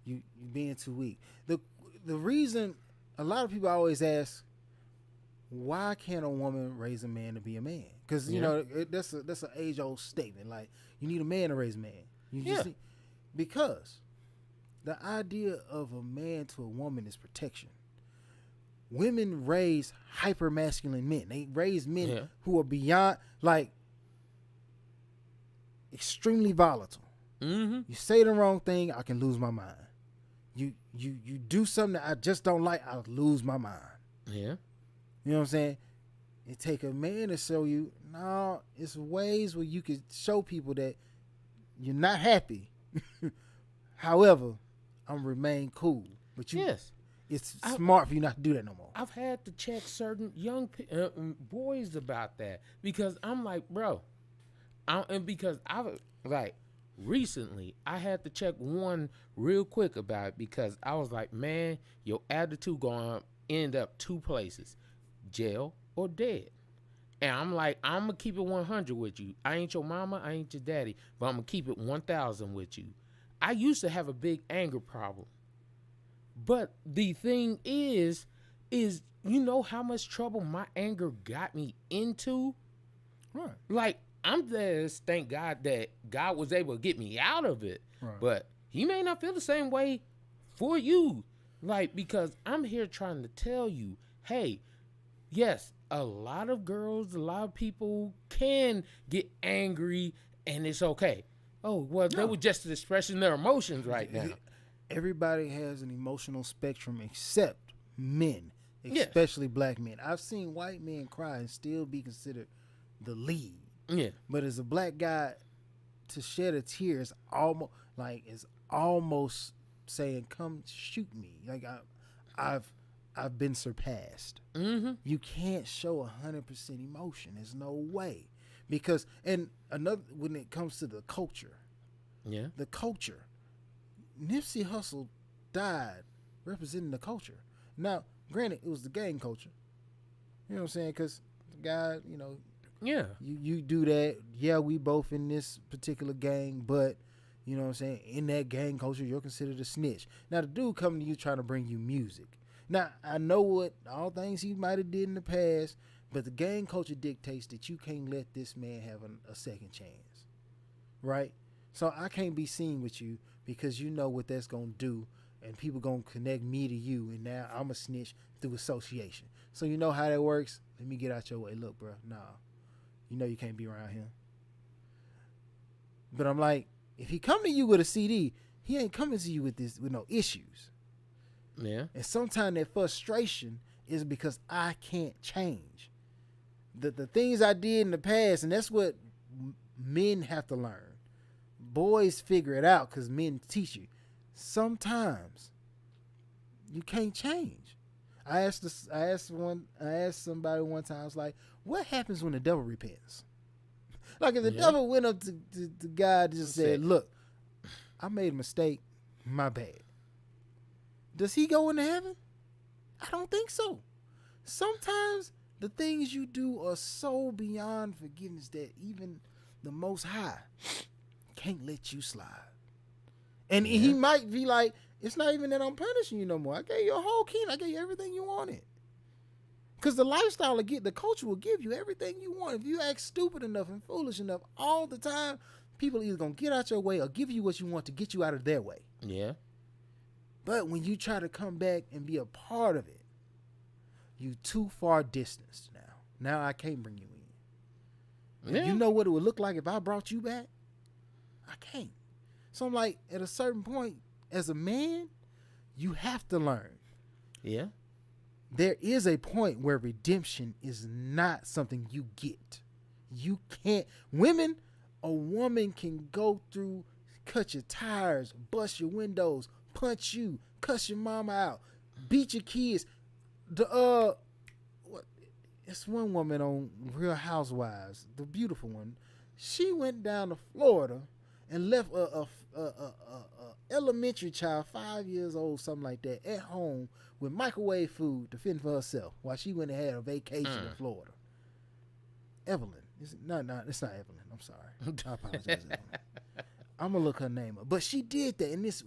you being too weak. The reason a lot of people always ask, why can't a woman raise a man to be a man? Because you know that's an age old statement. Like, you need a man to raise a man. You just need, because the idea of a man to a woman is protection. Women raise hyper masculine men. They raise men who are beyond, like, extremely volatile. You say the wrong thing, I can lose my mind. You do something that I just don't like, I'll lose my mind. Yeah. You know what I'm saying? It take a man to show you, no, it's ways where you can show people that you're not happy. However, I'm remain cool. But it's smart for you not to do that no more. I've had to check certain young boys about that, because I'm like, bro, recently I had to check one real quick about it, because I was like, man, your attitude gonna end up two places: jail or dead. And I'm like, I'm gonna keep it 100 with you. I ain't your mama, I ain't your daddy, but I'm gonna keep it 1,000 with you. I used to have a big anger problem, but the thing is you know how much trouble my anger got me into? Right. Like, I'm just thank God that God was able to get me out of it. Right. But he may not feel the same way for you. Like, because I'm here trying to tell you, hey, yes, a lot of girls, a lot of people can get angry and it's okay. Oh, well, they were just expressing their emotions right now. Everybody has an emotional spectrum except men, especially black men. I've seen white men cry and still be considered the lead. Yeah. But as a black guy, to shed a tear is almost saying, "Come shoot me." Like, I've been surpassed. You can't show 100% emotion. There's no way, because when it comes to the culture, Nipsey Hussle died representing the culture. Now, granted, it was the gang culture. You know what I'm saying? Because the guy, you know. Yeah. You do that. Yeah, we both in this particular gang, but you know what I'm saying, in that gang culture, you're considered a snitch. Now, the dude coming to you trying to bring you music. Now, I know what all things he might have did in the past, but the gang culture dictates that you can't let this man have a second chance. Right? So I can't be seen with you, because you know what that's going to do, and people going to connect me to you, and now I'm a snitch through association. So you know how that works? Let me get out your way. Look, bro, nah. You know you can't be around him. But I'm like, if he come to you with a CD, he ain't coming to you with no issues. Yeah. And sometimes that frustration is because I can't change. The things I did in the past, and that's what men have to learn. Boys figure it out because men teach you. Sometimes you can't change. I asked somebody one time, I was like, what happens when the devil repents? Like, if the devil went up to God and just said, look, I made a mistake, my bad. Does he go into heaven? I don't think so. Sometimes the things you do are so beyond forgiveness that even the Most High can't let you slide. And he might be like, it's not even that I'm punishing you no more. I gave you a whole key. I gave you everything you wanted. Because the lifestyle the culture will give you everything you want. If you act stupid enough and foolish enough all the time, people are either going to get out your way or give you what you want to get you out of their way. Yeah. But when you try to come back and be a part of it, you too far distanced now. Now I can't bring you in. Yeah. You know what it would look like if I brought you back? I can't. So I'm like, at a certain point, as a man, you have to learn. Yeah. There is a point where redemption is not something you get. You can't. Women A woman can go through, cut your tires, bust your windows, punch you, cuss your mama out, beat your kids. It's one woman on Real Housewives, the beautiful one. She went down to Florida and left a elementary child, 5 years old, something like that, at home with microwave food to fend for herself while she went and had a vacation in Florida. Evelyn. It's not Evelyn. I'm sorry. I apologize, Evelyn. I'm going to look her name up. But she did that, and it's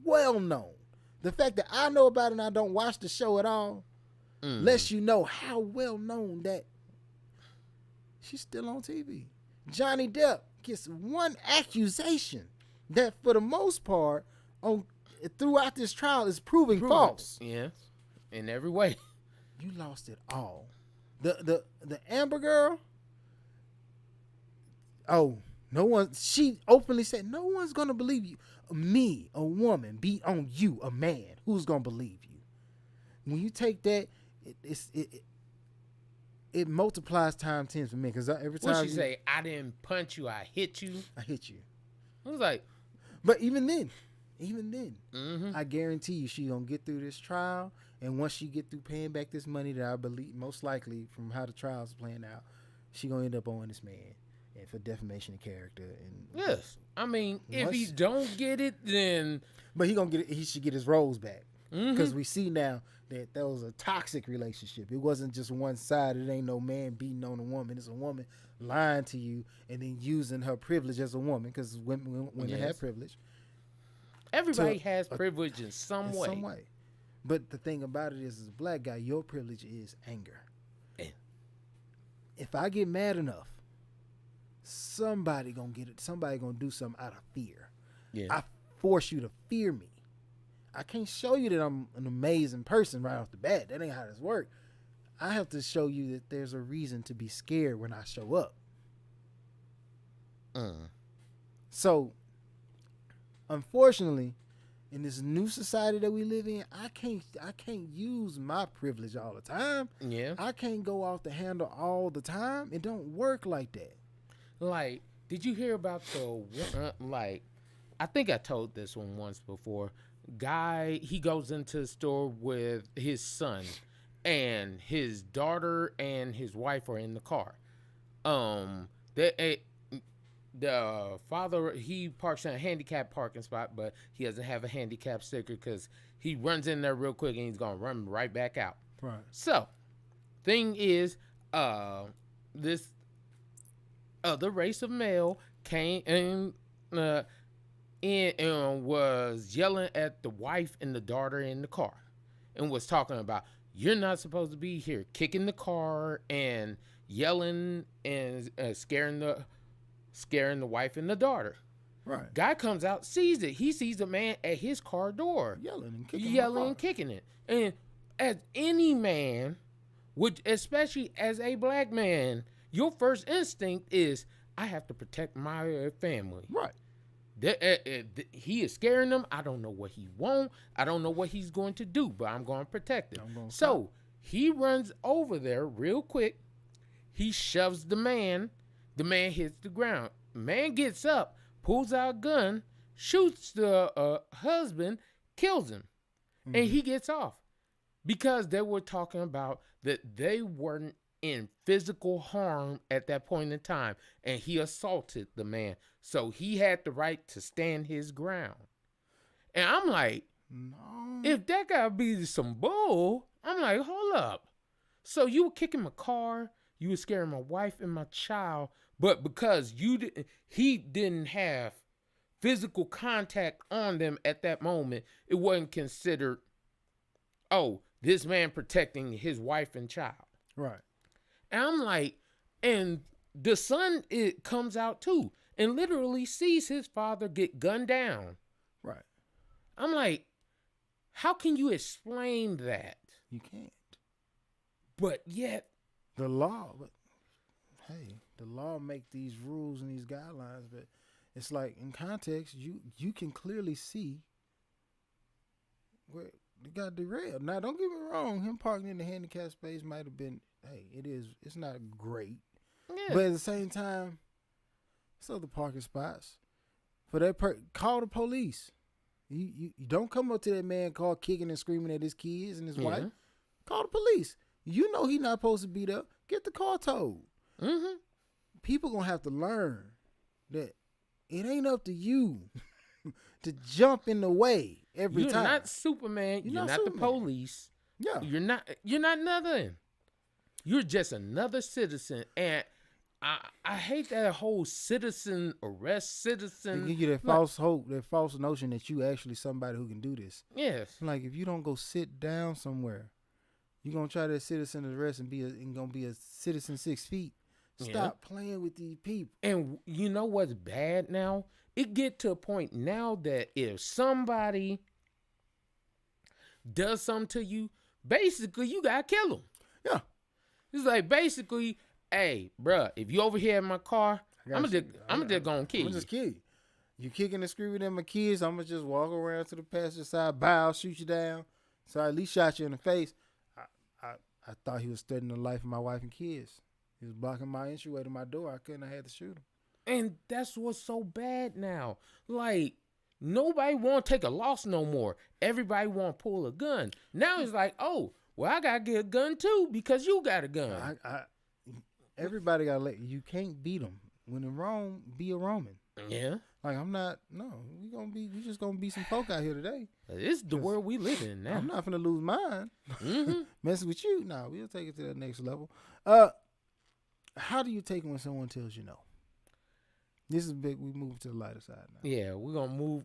well known. The fact that I know about it and I don't watch the show at all lets you know how well known that she's still on TV. Johnny Depp gets one accusation that, for the most part, throughout this trial is proving false. Yes, in every way. You lost it all. The Amber girl. Oh, no one. She openly said, "No one's gonna believe you. Me, a woman, be on you, a man. Who's gonna believe you?" When you take that, it multiplies times 10 for me, because every time she say, "I didn't punch you, I hit you." I hit you. I was like, but even then, I guarantee you, she gonna get through this trial, and once she get through paying back this money, that I believe most likely from how the trial's playing out, she gonna end up owing this man and for defamation of character. And yes, I mean, if he don't get it, then but he gonna get it. He should get his roles back, because we see now that was a toxic relationship. It wasn't just one side. It ain't no man beating on a woman. It's a woman lying to you and then using her privilege as a woman, because women have privilege. Everybody has privilege in some way. But the thing about it is, as a black guy, your privilege is anger. Yeah. If I get mad enough, somebody gonna get it. Somebody gonna do something out of fear. Yeah. I force you to fear me. I can't show you that I'm an amazing person right off the bat. That ain't how this works. I have to show you that there's a reason to be scared when I show up. So, unfortunately, in this new society that we live in, I can't use my privilege all the time. Yeah. I can't go off the handle all the time. It don't work like that. Like, did you hear about I think I told this one once before. Guy, he goes into the store with his son, and his daughter and his wife are in the car. The father, he parks in a handicapped parking spot, but he doesn't have a handicap sticker because he runs in there real quick and he's gonna run right back out. Right. So, thing is, this other race of male came and was yelling at the wife and the daughter in the car, and was talking about, "You're not supposed to be here," kicking the car and yelling and scaring the wife and the daughter. Right. Guy comes out, sees it. He sees the man at his car door yelling and kicking it. And as any man would, especially as a black man, your first instinct is, I have to protect my family. Right. He is scaring them. I don't know what he wants. I don't know what he's going to do, but I'm going to protect him. So he runs over there real quick. He shoves the man. The man hits the ground. Man gets up, pulls out a gun, shoots the husband, kills him, and he gets off, because they were talking about that they weren't in physical harm at that point in time, and he assaulted the man, so he had the right to stand his ground. And I'm like, no. If that gotta be some bull, I'm like, hold up. So you were kicking my car, you were scaring my wife and my child, but because he didn't have physical contact on them at that moment, it wasn't considered, oh, this man protecting his wife and child. Right. And I'm like, and the son, it comes out too, and literally sees his father get gunned down. Right. I'm like, how can you explain that? You can't. But yet, the law make these rules and these guidelines, but it's like, in context, you can clearly see where it got derailed. Now, don't get me wrong, him parking in the handicap space might have been, it's not great. Yeah. But at the same time, It's other parking spots. For that call the police. You don't come up to that man car kicking and screaming at his kids and his wife. Call the police. You know he not supposed to be there. Get the car towed. Mm-hmm. People gonna have to learn that it ain't up to you to jump in the way every time. You're not Superman. You're not Superman. The police. Yeah. You're not nothing. You're just another citizen. And I hate that whole citizen arrest, citizen. They give you that false hope, that false notion that you actually somebody who can do this. Yes. Like if you don't go sit down somewhere, you're gonna try that citizen arrest and gonna be a citizen 6 feet. Stop playing with these people. And you know what's bad now? It get to a point now that if somebody does something to you, basically you gotta kill them. Yeah. It's like basically, hey, bruh, if you over here in my car, I'm just gonna kill you. I'm just kill you. You kicking and screaming at my kids, I'm gonna just walk around to the passenger side, bow, shoot you down. So I at least shot you in the face. I thought he was threatening the life of my wife and kids. He was blocking my entryway to my door. I couldn't have had to shoot him. And that's what's so bad now. Like, nobody want to take a loss no more. Everybody want to pull a gun. Now it's like, oh, well, I got to get a gun too because you got a gun. Everybody got to you can't beat them. When in Rome, be a Roman. Yeah. Like, we just going to be some folk out here today. It's the world we live in now. I'm not going to lose mine. Mm-hmm. Messing with you. No, we'll take it to that next level. How do you take it when someone tells you no? This is big. We move to the lighter side now. Yeah, we're gonna move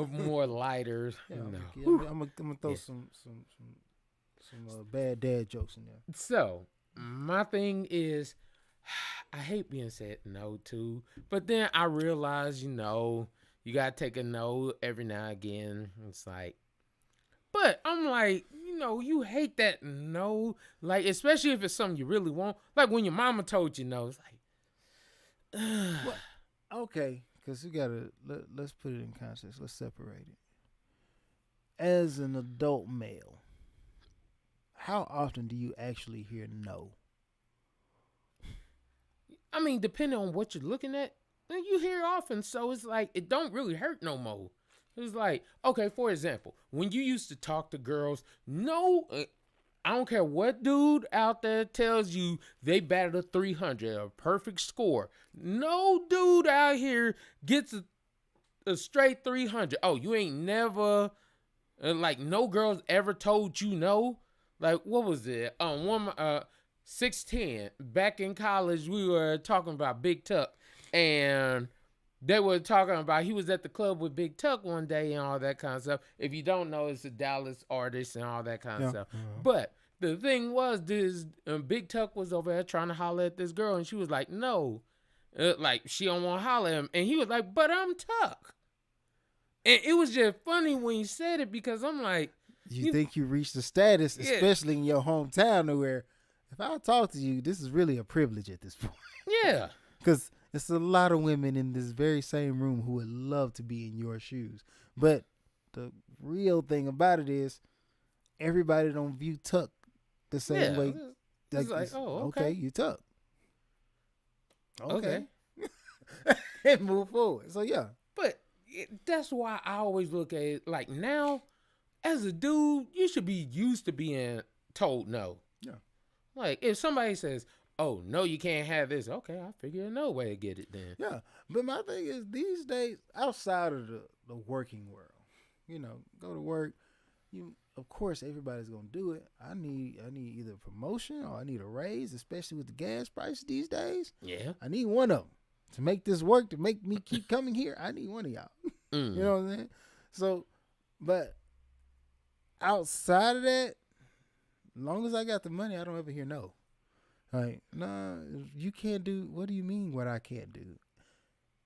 more lighter. Yeah, I'm gonna throw some bad dad jokes in there. So my thing is, I hate being said no to, but then I realize, you gotta take a no every now and again. It's like, but I'm like, you hate that no, like especially if it's something you really want. Like when your mama told you no, it's like, well, okay, because we gotta let's put it in context. Let's separate it. As an adult male, how often do you actually hear no? I mean, depending on what you're looking at, you hear often. So it's like it don't really hurt no more. It's like, okay, for example, when you used to talk to girls, I don't care what dude out there tells you they batted a 300, a perfect score. No dude out here gets a straight 300. Oh, you ain't never, like, no girls ever told you no? Like, what was it? 6'10", back in college, we were talking about Big Tuck, and they were talking about he was at the club with Big Tuck one day and all that kind of stuff. If you don't know, it's a Dallas artist and all that kind of stuff. Mm-hmm. But the thing was, this Big Tuck was over there trying to holler at this girl, and she was like, no. Like, she don't want to holler at him. And he was like, but I'm Tuck. And it was just funny when he said it because I'm like. You think you reached the status, especially in your hometown, where if I talk to you, this is really a privilege at this point. Yeah. Because there's a lot of women in this very same room who would love to be in your shoes. But the real thing about it is everybody don't view Tuck the same way. Like, oh, okay. You Tuck. Okay. And move forward. So, yeah. But that's why I always look at it like now, as a dude, you should be used to being told no. Yeah. Like, if somebody says, oh, no, you can't have this. Okay, I figure no way to get it then. Yeah. But my thing is, these days, outside of the working world, go to work, of course, everybody's going to do it. I need either a promotion or I need a raise, especially with the gas prices these days. Yeah. I need one of them to make this work, to make me keep coming here. I need one of y'all. You know what I'm saying? So, but outside of that, as long as I got the money, I don't ever hear no. Like, nah, you can't do, what do you mean what I can't do?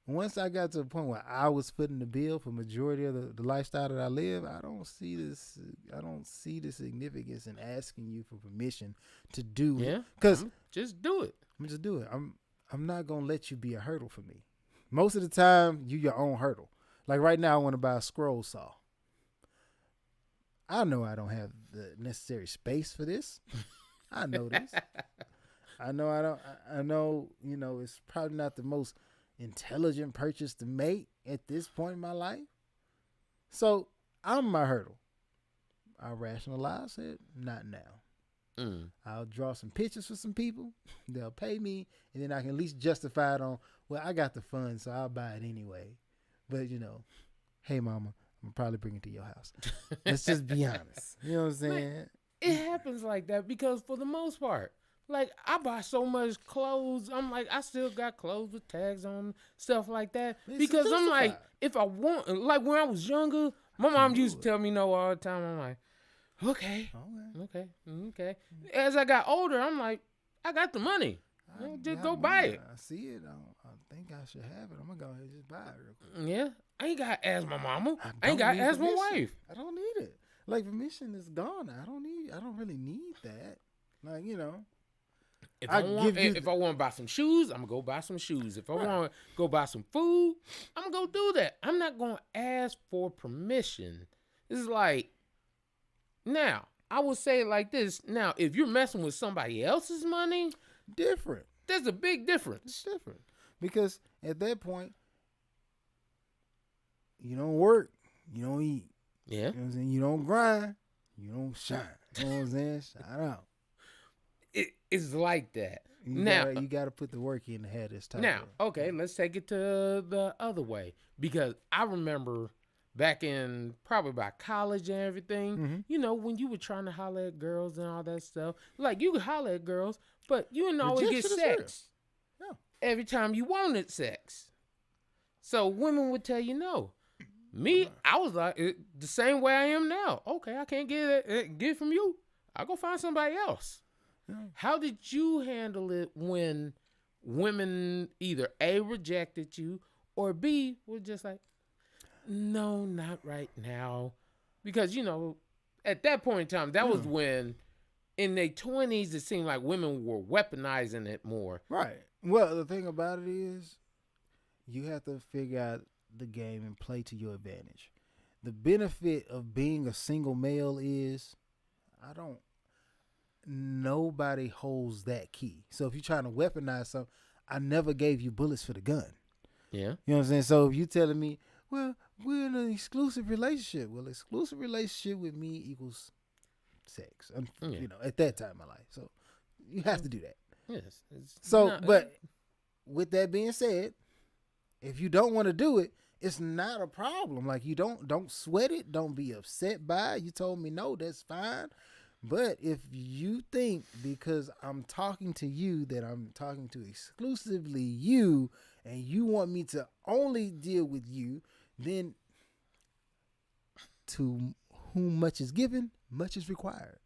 Once I got to the point where I was footing the bill for majority of the lifestyle that I live, I don't see the significance in asking you for permission to do it. Yeah. Because just do it. Just do it. I'm not gonna let you be a hurdle for me. Most of the time, you your own hurdle. Like right now, I want to buy a scroll saw. I know I don't have the necessary space for this. I know this. I know I don't. I know it's probably not the most intelligent purchase to make at this point in my life. So I'm my hurdle. I rationalize it, not now. I'll draw some pictures for some people. They'll pay me, and then I can at least justify it on, well, I got the funds, so I'll buy it anyway. But, hey, mama, I'm probably bring it to your house. Let's just be honest. You know what I'm saying? Like, it happens like that because for the most part, like, I buy so much clothes. I'm like, I still got clothes with tags on, stuff like that. Because I'm like, if I want, like when I was younger, my mom used to tell me no all the time. I'm like, okay. As I got older, I'm like, I got the money. Just go buy it. I see it. I think I should have it. I'm going to go ahead and just buy it real quick. Yeah. I ain't got to ask my mama. I ain't got to ask my wife. I don't need it. Like, permission is gone. I don't really need that. Like, If I want to buy some shoes, I'm going to go buy some shoes. If I want to go buy some food, I'm going to go do that. I'm not going to ask for permission. It's like, now, I would say it like this. Now, if you're messing with somebody else's money, different. There's a big difference. It's different. Because at that point, you don't work, you don't eat. Yeah. You know what I'm saying? You don't grind, you don't shine. You know what I'm saying? Shine out. It's like that. You gotta put the work in to have this time. Now, okay, let's take it to the other way. Because I remember back in probably by college and everything, when you were trying to holler at girls and all that stuff, like you could holler at girls, but you didn't always get sex. Yeah. Every time you wanted sex. So women would tell you no. Me, I was like the same way I am now. Okay, I can't get it from you. I'll go find somebody else. Yeah. How did you handle it when women either A, rejected you, or B, were just like, no, not right now? Because, at that point in time, that was when in their 20s, it seemed like women were weaponizing it more. Right. Well, the thing about it is you have to figure out the game and play to your advantage. The benefit of being a single male is nobody holds that key. So if you're trying to weaponize something, I never gave you bullets for the gun. Yeah. You know what I'm saying? So if you telling me, well, we're in an exclusive relationship. Well, exclusive relationship with me equals sex. At that time in my life. So you have to do that. Yes. But with that being said, if you don't want to do it, it's not a problem. Like, you don't sweat it. Don't be upset by it. You told me no, that's fine. But if you think because I'm talking to you that I'm talking to exclusively you and you want me to only deal with you, then to whom much is given, much is required.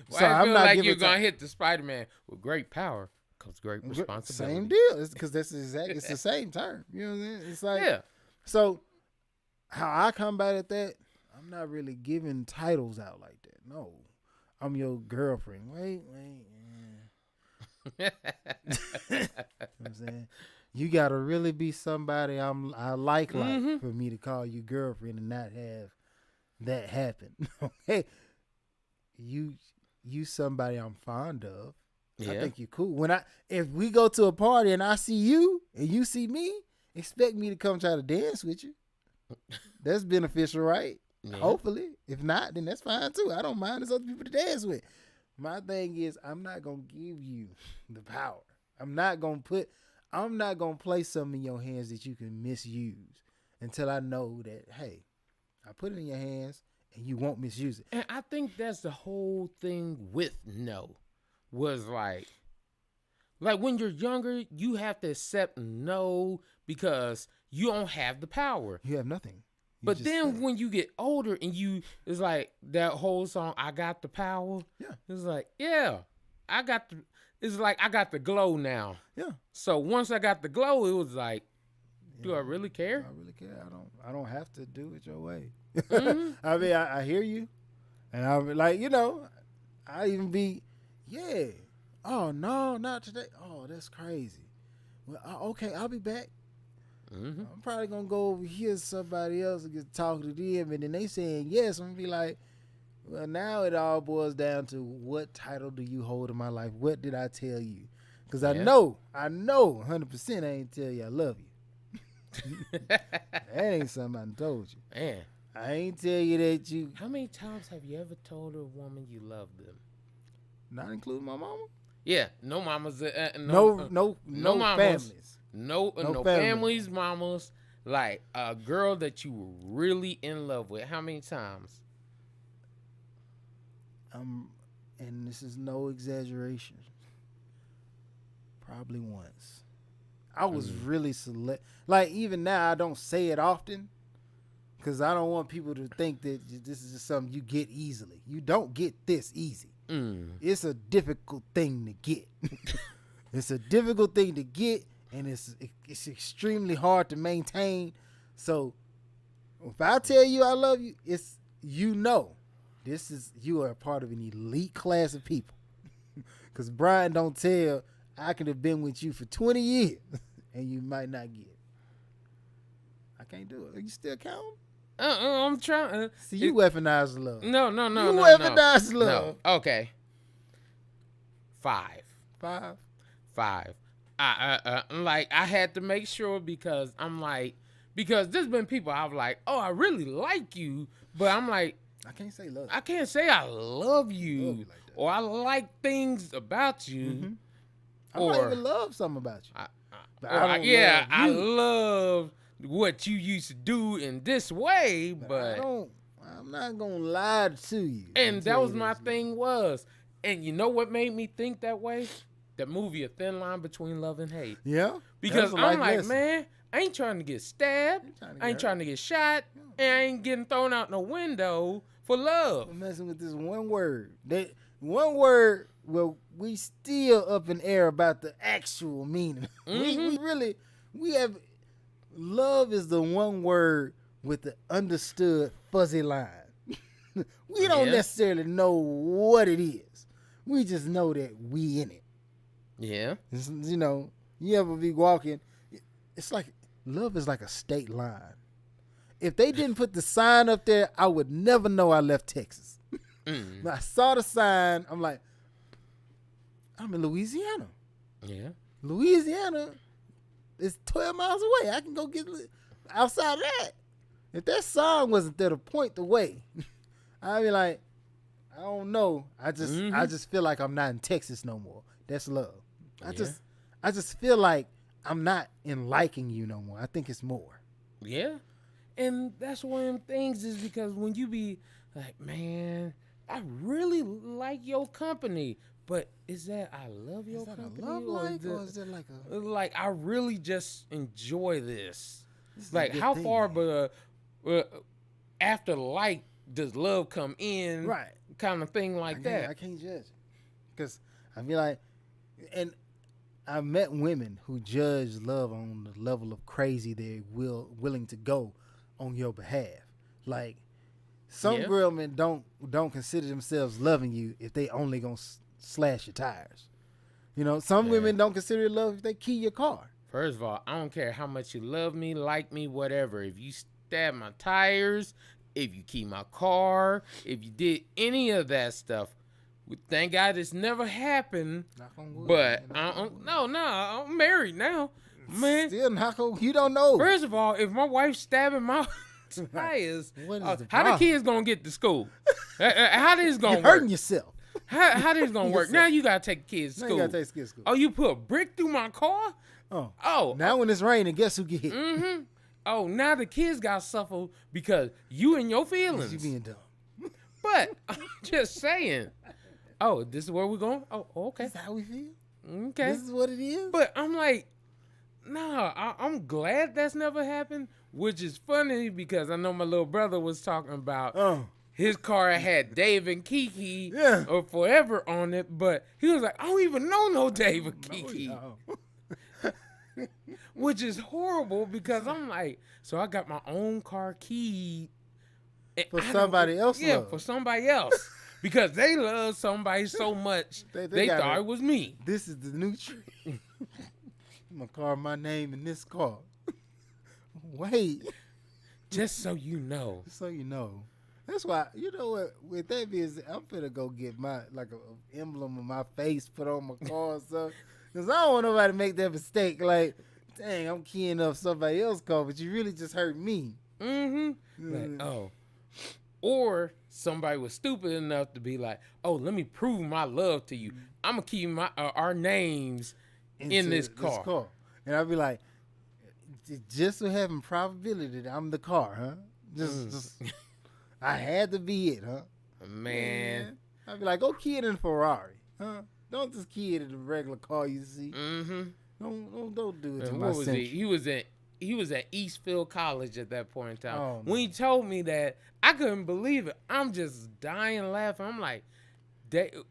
So I feel like you're going to hit the Spider-Man with great power comes great responsibility. Same deal. It's because it's the same term. You know what I'm saying? It's like, yeah. So how I combat at that, I'm not really giving titles out like that. No, I'm your girlfriend. Wait. You know what I'm saying? You got to really be somebody I like for me to call you girlfriend and not have that happen. Okay. You somebody I'm fond of. Yeah. I think you're cool. If we go to a party and I see you and you see me, expect me to come try to dance with you. That's beneficial, right? Yeah. Hopefully. If not, then that's fine too. I don't mind. There's other people to dance with. My thing is, I'm not gonna give you the power. I'm not gonna place something in your hands that you can misuse until I know that, hey, I put it in your hands and you won't misuse it. And I think that's the whole thing with no. Was like when you're younger, you have to accept no because you don't have the power. You have nothing. But then when you get older and it's like that whole song, I got the power. Yeah. It's like, yeah, I got the glow now. Yeah. So once I got the glow, it was like, do I really care? I really care. I don't have to do it your way. Mm-hmm. I mean, I hear you. And I'm like, I even be, yeah. Oh, no, not today. Oh, that's crazy. Well, okay, I'll be back. Mm-hmm. I'm probably going to go over here to somebody else and get talking to them. And then they saying yes. I'm going to be like, well, now it all boils down to what title do you hold in my life? What did I tell you? Because I know 100% I ain't tell you I love you. That ain't something I told you. Man. I ain't tell you that you... How many times have you ever told a woman you love them? Not including my mama? Yeah, no mamas. No mamas, families. No families, mamas. Like a girl that you were really in love with. How many times? And this is no exaggeration. Probably once. I was really select. Like, even now, I don't say it often because I don't want people to think that this is just something you get easily. You don't get this easy. It's a difficult thing to get. It's a difficult thing to get, and it's extremely hard to maintain. So, if I tell you I love you, it's you are a part of an elite class of people. Because Brian don't tell, I could have been with you for 20 years, and you might not get it. I can't do it. Are you still counting? I'm trying. See, you weaponize love. No. You weaponize love. No. Okay. 5. Like, I had to make sure because there's been people I was like, oh, I really like you, but I'm like, I can't say love. I can't say I love you, like that. or I like things about you. Mm-hmm. I might even love something about you. I love what you used to do in this way, but I'm not gonna lie to you. And that was my thing and you know what made me think that way? That movie, A Thin Line Between Love and Hate. Yeah. Because I'm like, man, I ain't trying to get stabbed. I ain't trying to get shot. And I ain't getting thrown out no window for love. I'm messing with this one word. One word where we still up in air about the actual meaning. Mm-hmm. We have, love is the one word with the understood fuzzy line. We don't necessarily know what it is. We just know that we in it. Yeah. You know, you ever be walking, it's like, love is like a state line. If they didn't put the sign up there, I would never know I left Texas. When I saw the sign, I'm like, I'm in Louisiana. Yeah. Louisiana is 12 miles away. I can go get outside of that. If that sign wasn't there to point the way, I'd be like, I don't know. I just feel like I'm not in Texas no more. That's love. I just feel like I'm not in liking you no more. I think it's more. Yeah. And that's one of them things is because when you be like, man, I really like your company, but is that I love your company? Or is it like a... Like, I really just enjoy this. Like, how far but after like does love come in? Right. Kind of thing like that. I can't judge. Because I feel like... And I've met women who judge love on the level of crazy they're willing to go on your behalf. Like, some girl men don't consider themselves loving you if they only gonna slash your tires. You know, some women don't consider love if they key your car. First of all, I don't care how much you love me, like me, whatever. If you stab my tires, if you key my car, if you did any of that stuff, thank God it's never happened. But I'm married now, man. Still knock on. You don't know. First of all, if my wife's stabbing my tires, how the kids gonna get to school? How this gonna work? You're hurting yourself. How this gonna work? Now you gotta take the kids to school. You gotta take kids to school. Oh, you put a brick through my car? Oh. Now when it's raining, guess who get hit? Mm-hmm. Oh, now the kids got suffer because you and your feelings. You being dumb. But I'm just saying. Oh, this is where we're going? Oh, okay. This is how we feel? Okay. This is what it is? But I'm like, I'm glad that's never happened, which is funny because I know my little brother was talking about his car had Dave and Kiki or Forever on it, but he was like, I don't even know no Dave and Kiki. No. Which is horrible because I'm like, so I got my own car key. For somebody else? Yeah, for somebody else. Because they love somebody so much, they thought it was me. This is the new trick. I'm going to carve my name in this car. Wait. Just so you know. So you know. That's why, you know what, with that being said, I'm finna go get my, like, an emblem of my face put on my car or something. Because I don't want nobody to make that mistake. Like, dang, I'm keying up somebody else's car, but you really just hurt me. Like, oh. Or somebody was stupid enough to be like, oh, let me prove my love to you. I'm going to keep our names in this car. And I'd be like, just so having probability that I'm the car, huh? Just I had to be it, huh? Man. I'd be like, go key it in a Ferrari, huh? Don't just key it in a regular car you see. Don't do it to my was Century. He was at Eastfield College at that point in time. Oh, when he told me that, I couldn't believe it. I'm just dying laughing. I'm like,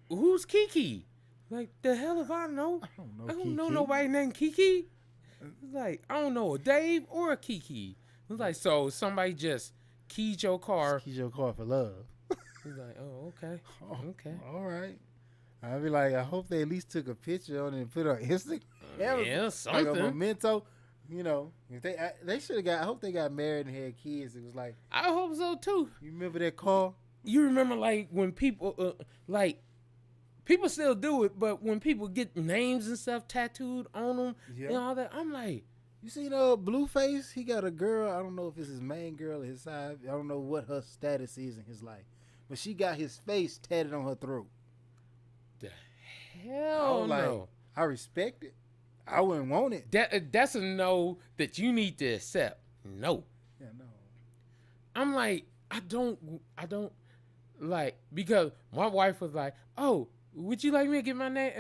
who's Kiki? Like, the hell if I know? I don't know nobody named Kiki. It's like, I don't know a Dave or a Kiki. It's like, so somebody just keyed your car. Keyed your car for love. He's like, oh, okay. Okay. All right. I'd be like, I hope they at least took a picture on it and put it on Instagram. Yeah, something. Like a memento. You know, if they should have got. I hope they got married and had kids. It was like, I hope so too. You remember that car? You remember like when people people still do it, but when people get names and stuff tattooed on them and all that, I'm like, you seen Blueface? He got a girl. I don't know if it's his main girl or his side. I don't know what her status is in his life, but she got his face tatted on her throat. The hell no! Like, I respect it. I wouldn't want it. That's a no that you need to accept. No. Yeah, no. I'm like, I don't like, because my wife was like, oh, would you like me to get my name,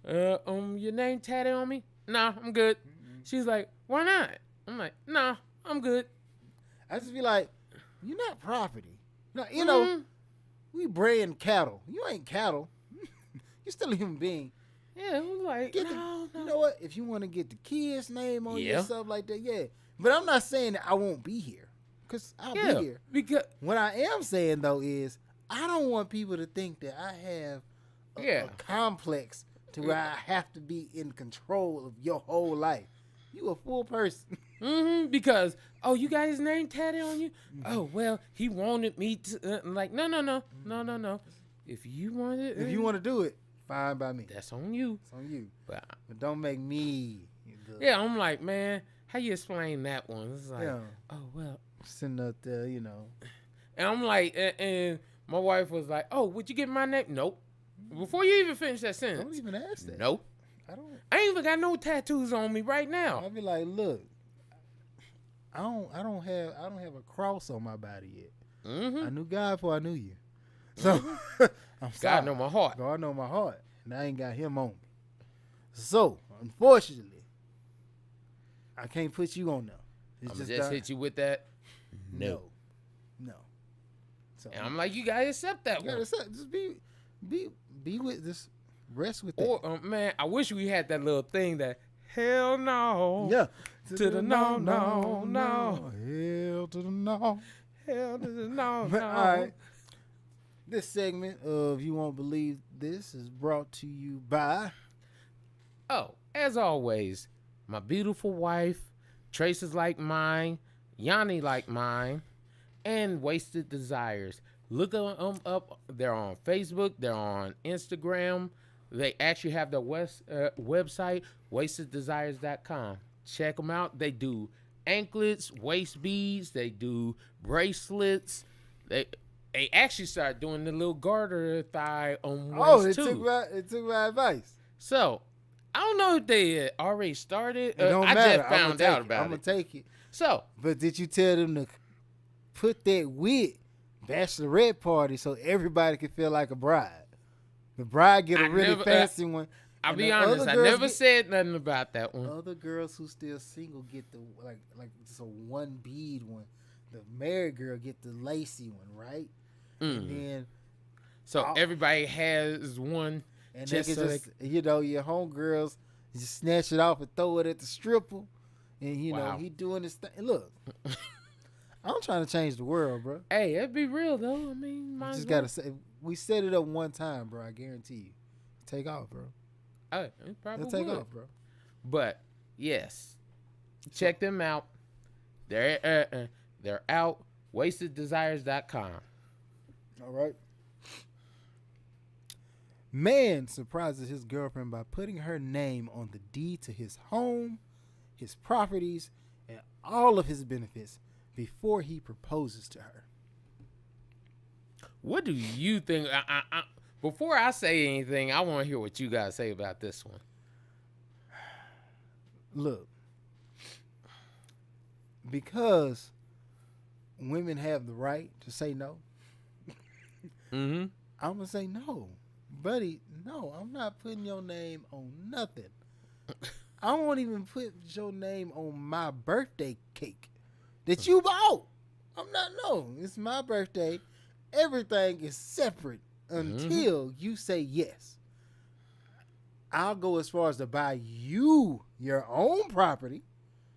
your name tatted on me? Nah, I'm good. Mm-hmm. She's like, why not? I'm like, nah, I'm good. I just be like, you're not property. Now, you know, we brand cattle. You ain't cattle. You're still a human being. Yeah, I'm like, no. You know what? If you want to get the kid's name on you and stuff like that, yeah. But I'm not saying that I won't be here, because I'll be here. Because what I am saying, though, is I don't want people to think that I have a complex to where I have to be in control of your whole life. You a full person. Because, oh, you got his name tatted on you? Oh, well, he wanted me to, like, no. If you want to do it, fine by me. That's on you. It's on you. But don't make me. Yeah, I'm like, man, how you explain that one? It's like, oh, well. Sitting up there, you know. And I'm like, and my wife was like, oh, would you get my name? Nope. Before you even finish that sentence. Don't even ask that. Nope. I ain't even got no tattoos on me right now. I'll be like, look, I don't have a cross on my body yet. I knew God before I knew you. So I'm sorry. God know my heart. God know my heart. And I ain't got him on me. So, unfortunately, I can't put you on there. I'm just hit you with that. No. So, and I'm like, you gotta accept that one. Just be with this. Rest with that. Or man, I wish we had that little thing that hell no. Yeah. To the no. Hell to the no. Hell to the no. All right. This segment of You Won't Believe This is brought to you by... Oh, as always, my beautiful wife, Traces Like Mine, Yanni Like Mine, and Wasted Desires. Look them up. They're on Facebook. They're on Instagram. They actually have their website, wasteddesires.com. Check them out. They do anklets, waist beads. They do bracelets. They actually started doing the little garter thigh on waist too. It took my advice. So, I don't know if they already started. It don't matter. I just found out about it. I'm going to take it. So. But did you tell them to put that with bachelorette party so everybody can feel like a bride? The bride get a really fancy one. I'll be honest, I never said nothing about that one. Other girls who still single get the like just a one bead one. The married girl get the lacy one, right? And then everybody has one. And just they can your homegirls just snatch it off and throw it at the stripper. And know, he doing this thing. Look. I'm trying to change the world, bro. Hey, it'd be real though. I mean, you just gotta say, we set it up one time, bro. I guarantee you, take off, bro. It probably take off, bro. But yes, check them out. They're out. wasteddesires.com. All right. Man surprises his girlfriend by putting her name on the deed to his home, his properties, and all of his benefits before he proposes to her. What do you think? Before I say anything, I want to hear what you guys say about this one. Look, because women have the right to say no, I'm going to say no. Buddy, no, I'm not putting your name on nothing. I won't even put your name on my birthday cake that you bought. It's my birthday. Everything is separate until you say yes. I'll go as far as to buy you your own property.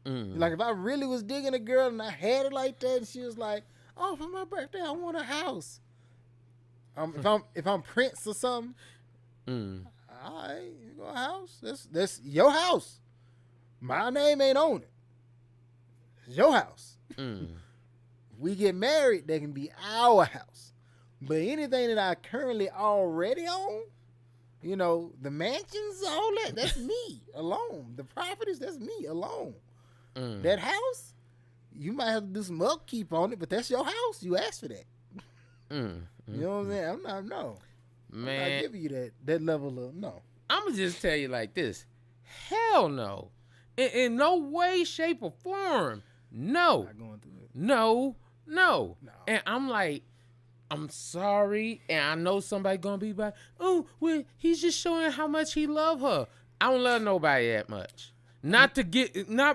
Like if I really was digging a girl and I had it like that and she was like, oh, for my birthday, I want a house. If I'm Prince or something, all right, you go a house. That's your house. My name ain't on it. It's your house. We get married, that can be our house. But anything that I currently already own, you know, the mansions, all that, that's me alone. The properties, that's me alone. That house, you might have to do some upkeep on it, but that's your house. You asked for that. You know what I'm saying? I'm not giving you that level of no. I'm going to just tell you like this. Hell no. In no way, shape, or form. No. Not going through it. No. And I'm like, I'm sorry. And I know somebody going to be like, oh, well, he's just showing how much he love her. I don't love nobody that much. Not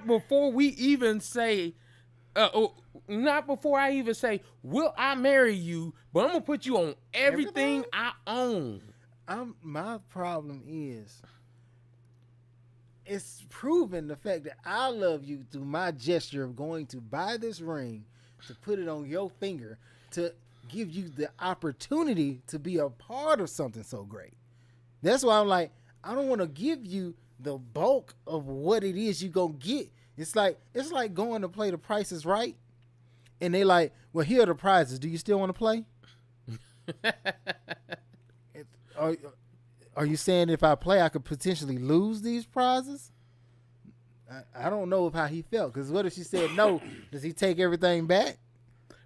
before we even say, not before I even say, will I marry you? But I'm going to put you on everything I own. My problem is, it's proven the fact that I love you through my gesture of going to buy this ring, to put it on your finger, to give you the opportunity to be a part of something so great. That's why I'm like, I don't want to give you the bulk of what it is you gonna get. It's like going to play The Price is Right, and they like, well, here are the prizes. Do you still want to play? Are you saying if I play, I could potentially lose these prizes? I don't know how he felt, because what if she said no? Does he take everything back?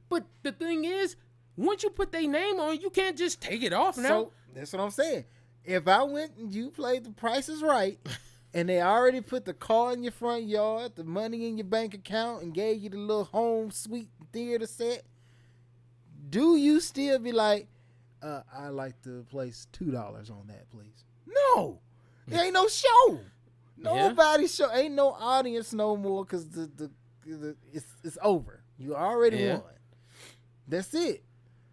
But the thing is, once you put their name on, you can't just take it off now. So that's what I'm saying. If I went and you played The Price is Right, and they already put the car in your front yard, the money in your bank account, and gave you the little home suite theater set, do you still be like, I like to place $2 on that, please? No, there ain't no show. Nobody show. Ain't no audience no more, because it's over. You already won. That's it.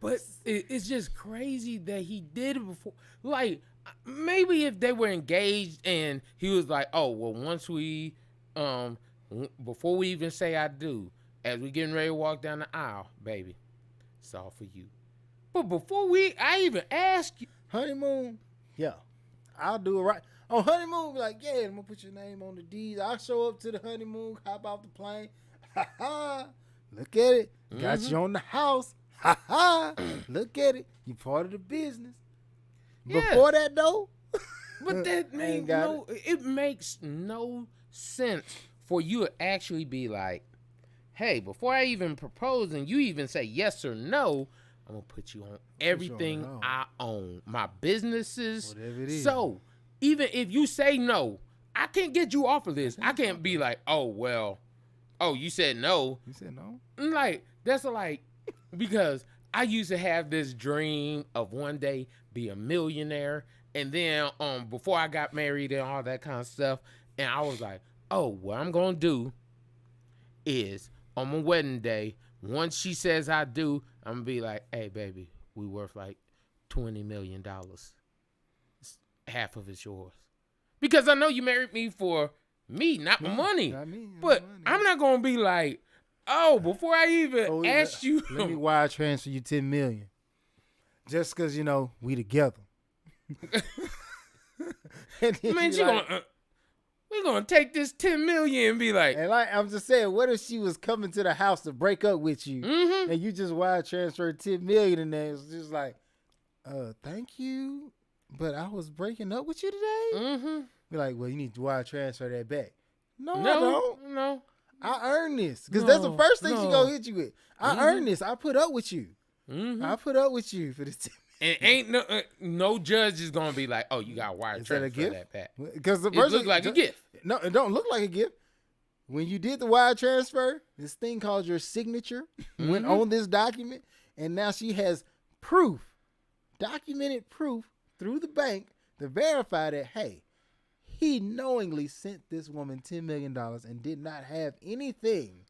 But it's just crazy that he did it before. Like, maybe if they were engaged and he was like, oh, well, once we, before we even say I do, as we getting ready to walk down the aisle, baby, it's all for you. But before I even ask you. Honeymoon, yeah, I'll do it right. On honeymoon, be like, yeah, I'm going to put your name on the deed. I'll show up to the honeymoon, hop off the plane. Ha ha, look at it. Got you on the house. Ha ha, look at it. You part of the business. Before that, though. But that it makes no sense for you to actually be like, hey, before I even propose and you even say yes or no, I'm going to put you on everything I own. My businesses. Whatever it is. So, even if you say no, I can't get you off of this. I can't be like, oh, well, you said no. You said no? Like, that's like, because I used to have this dream of one day be a millionaire. And then before I got married and all that kind of stuff, and I was like, oh, what I'm going to do is on my wedding day, once she says I do, I'm going to be like, hey, baby, we worth like $20 million. Half of it's yours. Because I know you married me for me, not my money. But I'm not going to be like, oh, before I even asked you. Let me wire transfer you $10 million. Just because, you know, we together. Man, we're going to take this $10 million and be like. And like, I'm just saying, what if she was coming to the house to break up with you and you just wire transferred $10 million in there? It's just like, thank you. but I was breaking up with you today. Mm-hmm. Be like, well, you need to wire transfer that back. No, I No, don't. no. I earned this because that's the first thing she gonna hit you with. I earned this. I put up with you. I put up with you for this. And ain't no judge is gonna be like, oh, you got wire transfer that back because the it look like a gift. No, it don't look like a gift. When you did the wire transfer, this thing called your signature went on this document, and now she has proof, documented proof through the bank to verify that, hey, he knowingly sent this woman $10 million and did not have anything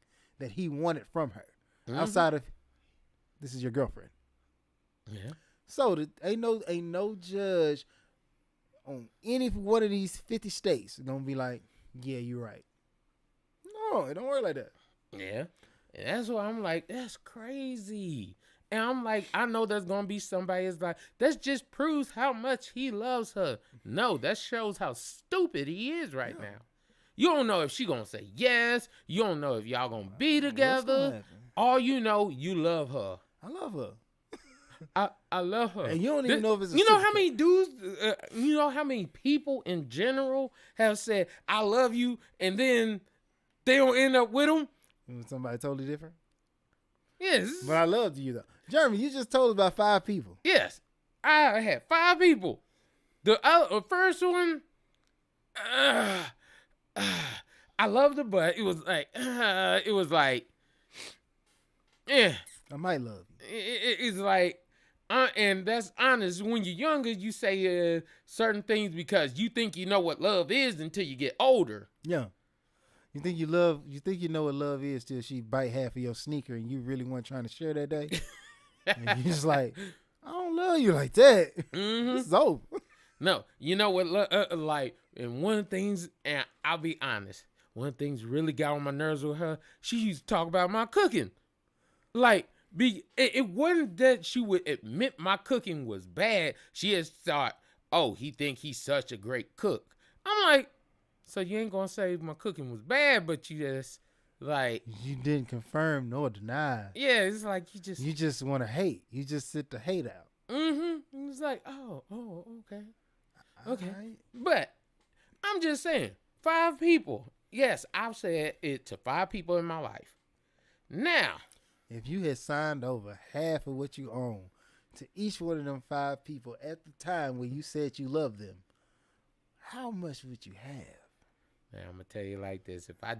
that he wanted from her outside of, this is your girlfriend. Yeah. So ain't no judge on any one of these 50 states gonna be like, yeah, you're right. No, it don't work like that. Yeah. And that's why I'm like, that's crazy. And I'm like, I know there's going to be somebody that's like, that just proves how much he loves her. No, that shows how stupid he is right now. You don't know if she going to say yes. You don't know if y'all going to be together. All you know, you love her. I love her. I love her. And you don't even know if it's a You know how many dudes, you know how many people in general have said, I love you, and then they don't end up with them? Somebody totally different? Yes. But I loved you, though. Jeremy, you just told us about 5 people. Yes. I had 5 people. The first one, I loved her, but it was like, yeah. I might love you. It's like, and that's honest. When you're younger, you say certain things because you think you know what love is until you get older. Yeah. You think you know what love is till she bite half of your sneaker and you really weren't trying to share that day? And you're just like, I don't love you like that. This is over. No, you know what, like, and one of the things, and I'll be honest, one of the things really got on my nerves with her, she used to talk about my cooking. Like, it wasn't that she would admit my cooking was bad. She just thought, oh, he think he's such a great cook. I'm like, so you ain't gonna say my cooking was bad, but you just like, you didn't confirm nor deny. Yeah, it's like you just want to hate. You just sit the hate out. It's like, oh, okay. Right. But I'm just saying, 5 people. Yes, I've said it to 5 people in my life. Now, if you had signed over half of what you own to each one of them 5 people at the time when you said you loved them, how much would you have? Now, I'm gonna tell you like this: if I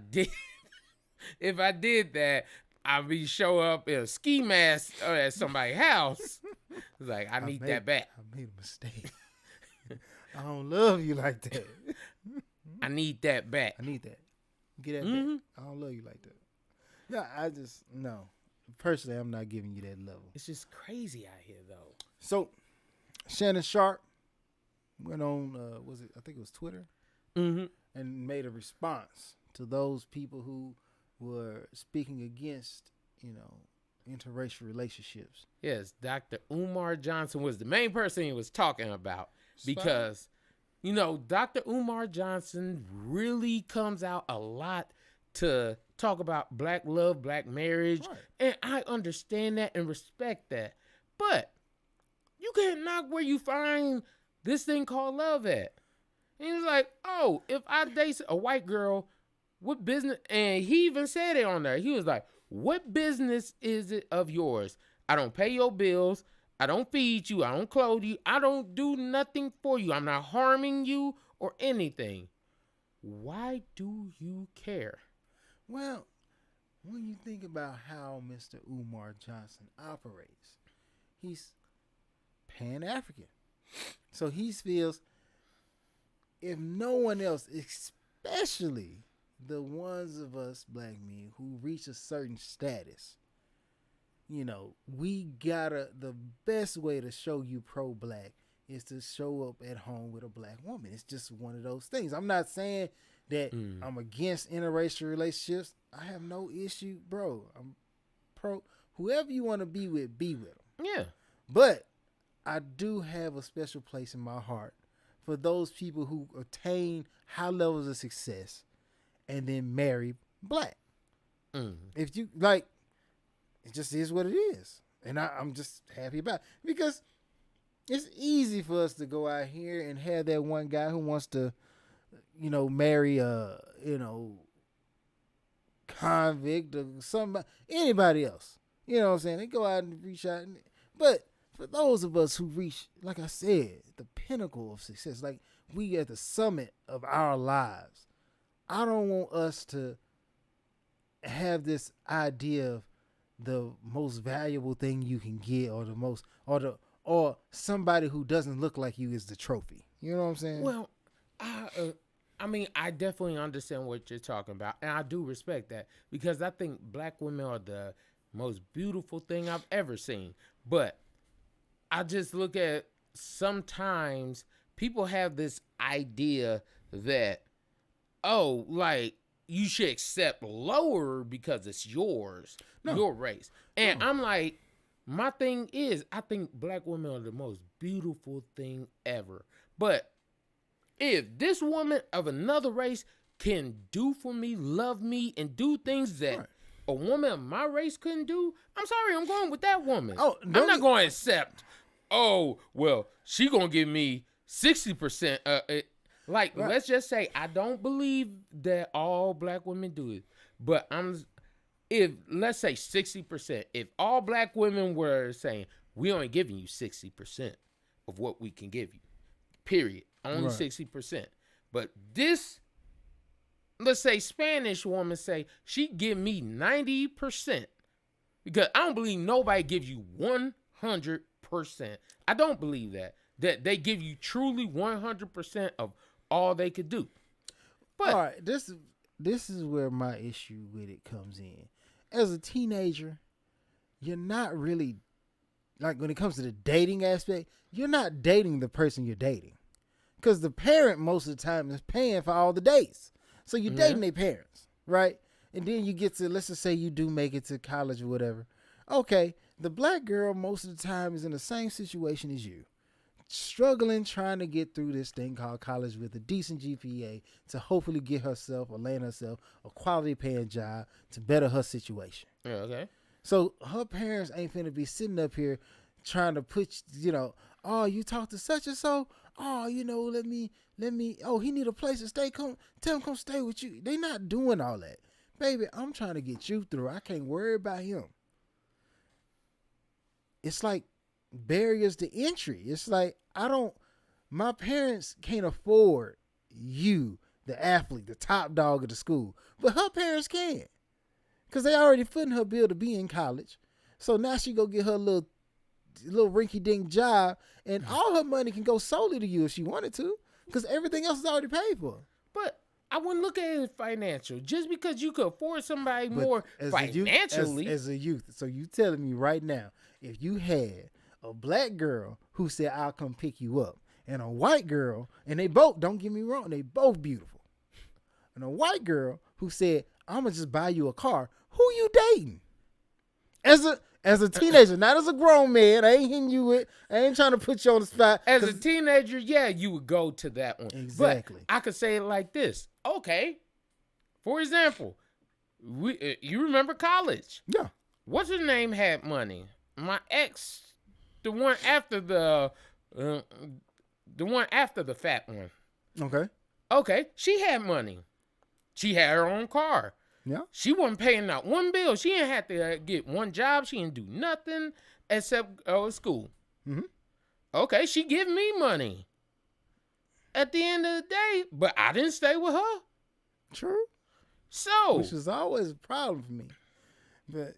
did that, I'd be show up in a ski mask at somebody's house. It's like I need that back. I made a mistake. I don't love you like that. I need that back. I need that. Get that back. I don't love you like that. Yeah, no. Personally, I'm not giving you that level. It's just crazy out here, though. So, Shannon Sharp went on, I think it was Twitter, and made a response to those people who were speaking against, interracial relationships. Yes, Dr. Umar Johnson was the main person he was talking about because, Dr. Umar Johnson really comes out a lot to talk about black love, black marriage, and I understand that and respect that. But you can't knock where you find this thing called love at. And he was like, oh, if I date a white girl, what business? And he even said it on there. He was like, what business is it of yours? I don't pay your bills. I don't feed you. I don't clothe you. I don't do nothing for you. I'm not harming you or anything. Why do you care? Well, when you think about how Mr. Umar Johnson operates, he's Pan-African. So he feels if no one else, especially the ones of us black men who reach a certain status, the best way to show you pro-black is to show up at home with a black woman. It's just one of those things. I'm not saying that I'm against interracial relationships. I have no issue, bro. I'm pro. Whoever you want to be with them. Yeah. But I do have a special place in my heart for those people who attain high levels of success and then marry black. If you it just is what it is. And I'm just happy about it. Because It's easy for us to go out here and have that one guy who wants to, marry a, convict or somebody, anybody else. You know what I'm saying? They go out and reach out. But for those of us who reach, like I said, the pinnacle of success, like we at the summit of our lives, I don't want us to have this idea of the most valuable thing you can get, or somebody who doesn't look like you is the trophy. You know what I'm saying? Well, I mean, I definitely understand what you're talking about, and I do respect that because I think black women are the most beautiful thing I've ever seen. But I just look at sometimes people have this idea that, oh, like you should accept lower because it's yours, your race. And I'm like, my thing is, I think black women are the most beautiful thing ever. But if this woman of another race can do for me, love me, and do things that a woman of my race couldn't do, I'm sorry, I'm going with that woman. I'm not going to accept, she going to give me 60%. Let's just say I don't believe that all black women do it. But let's say 60%, if all black women were saying, we only giving you 60% of what we can give you, period. Only 60%. But this, let's say Spanish woman say, she give me 90%. Because I don't believe nobody gives you 100%. I don't believe that they give you truly 100% of all they could do. But all right, this is where my issue with it comes in. As a teenager, you're not really, like when it comes to the dating aspect, you're not dating the person you're dating. Because the parent most of the time is paying for all the dates. So you're dating their parents, right? And then you get to, let's just say you do make it to college or whatever. Okay, the black girl most of the time is in the same situation as you. Struggling, trying to get through this thing called college with a decent GPA to hopefully get herself or land herself a quality paying job to better her situation. Yeah, okay. So her parents ain't finna be sitting up here trying to put, oh, you talk to such and so. Oh, let me. Oh, he need a place to stay. Tell him come stay with you. They not doing all that, baby. I'm trying to get you through. I can't worry about him. It's like barriers to entry. It's like my parents can't afford you, the athlete, the top dog of the school, but her parents can, cause they already footing her bill to be in college. So now she go get her little rinky-dink job, and all her money can go solely to you if she wanted to, because everything else is already paid for. But I wouldn't look at it financial. Just because you could afford somebody more financially. As a youth. So you telling me right now, if you had a black girl who said, I'll come pick you up, and a white girl, and they both, don't get me wrong, they both beautiful, and a white girl who said, I'm going to just buy you a car, who you dating? As a teenager, not as a grown man. I ain't hitting you with. I ain't trying to put you on the spot. As a teenager, yeah, you would go to that one. Exactly. But I could say it like this. Okay. For example, you remember college? Yeah. What's her name had money? My ex, the one after the fat one. Okay. Okay. She had money. She had her own car. Yeah. She wasn't paying out one bill. She didn't have to get one job. She didn't do nothing except go to school. Mm-hmm. Okay, she give me money at the end of the day, but I didn't stay with her. True. So. Which was always a problem for me. But,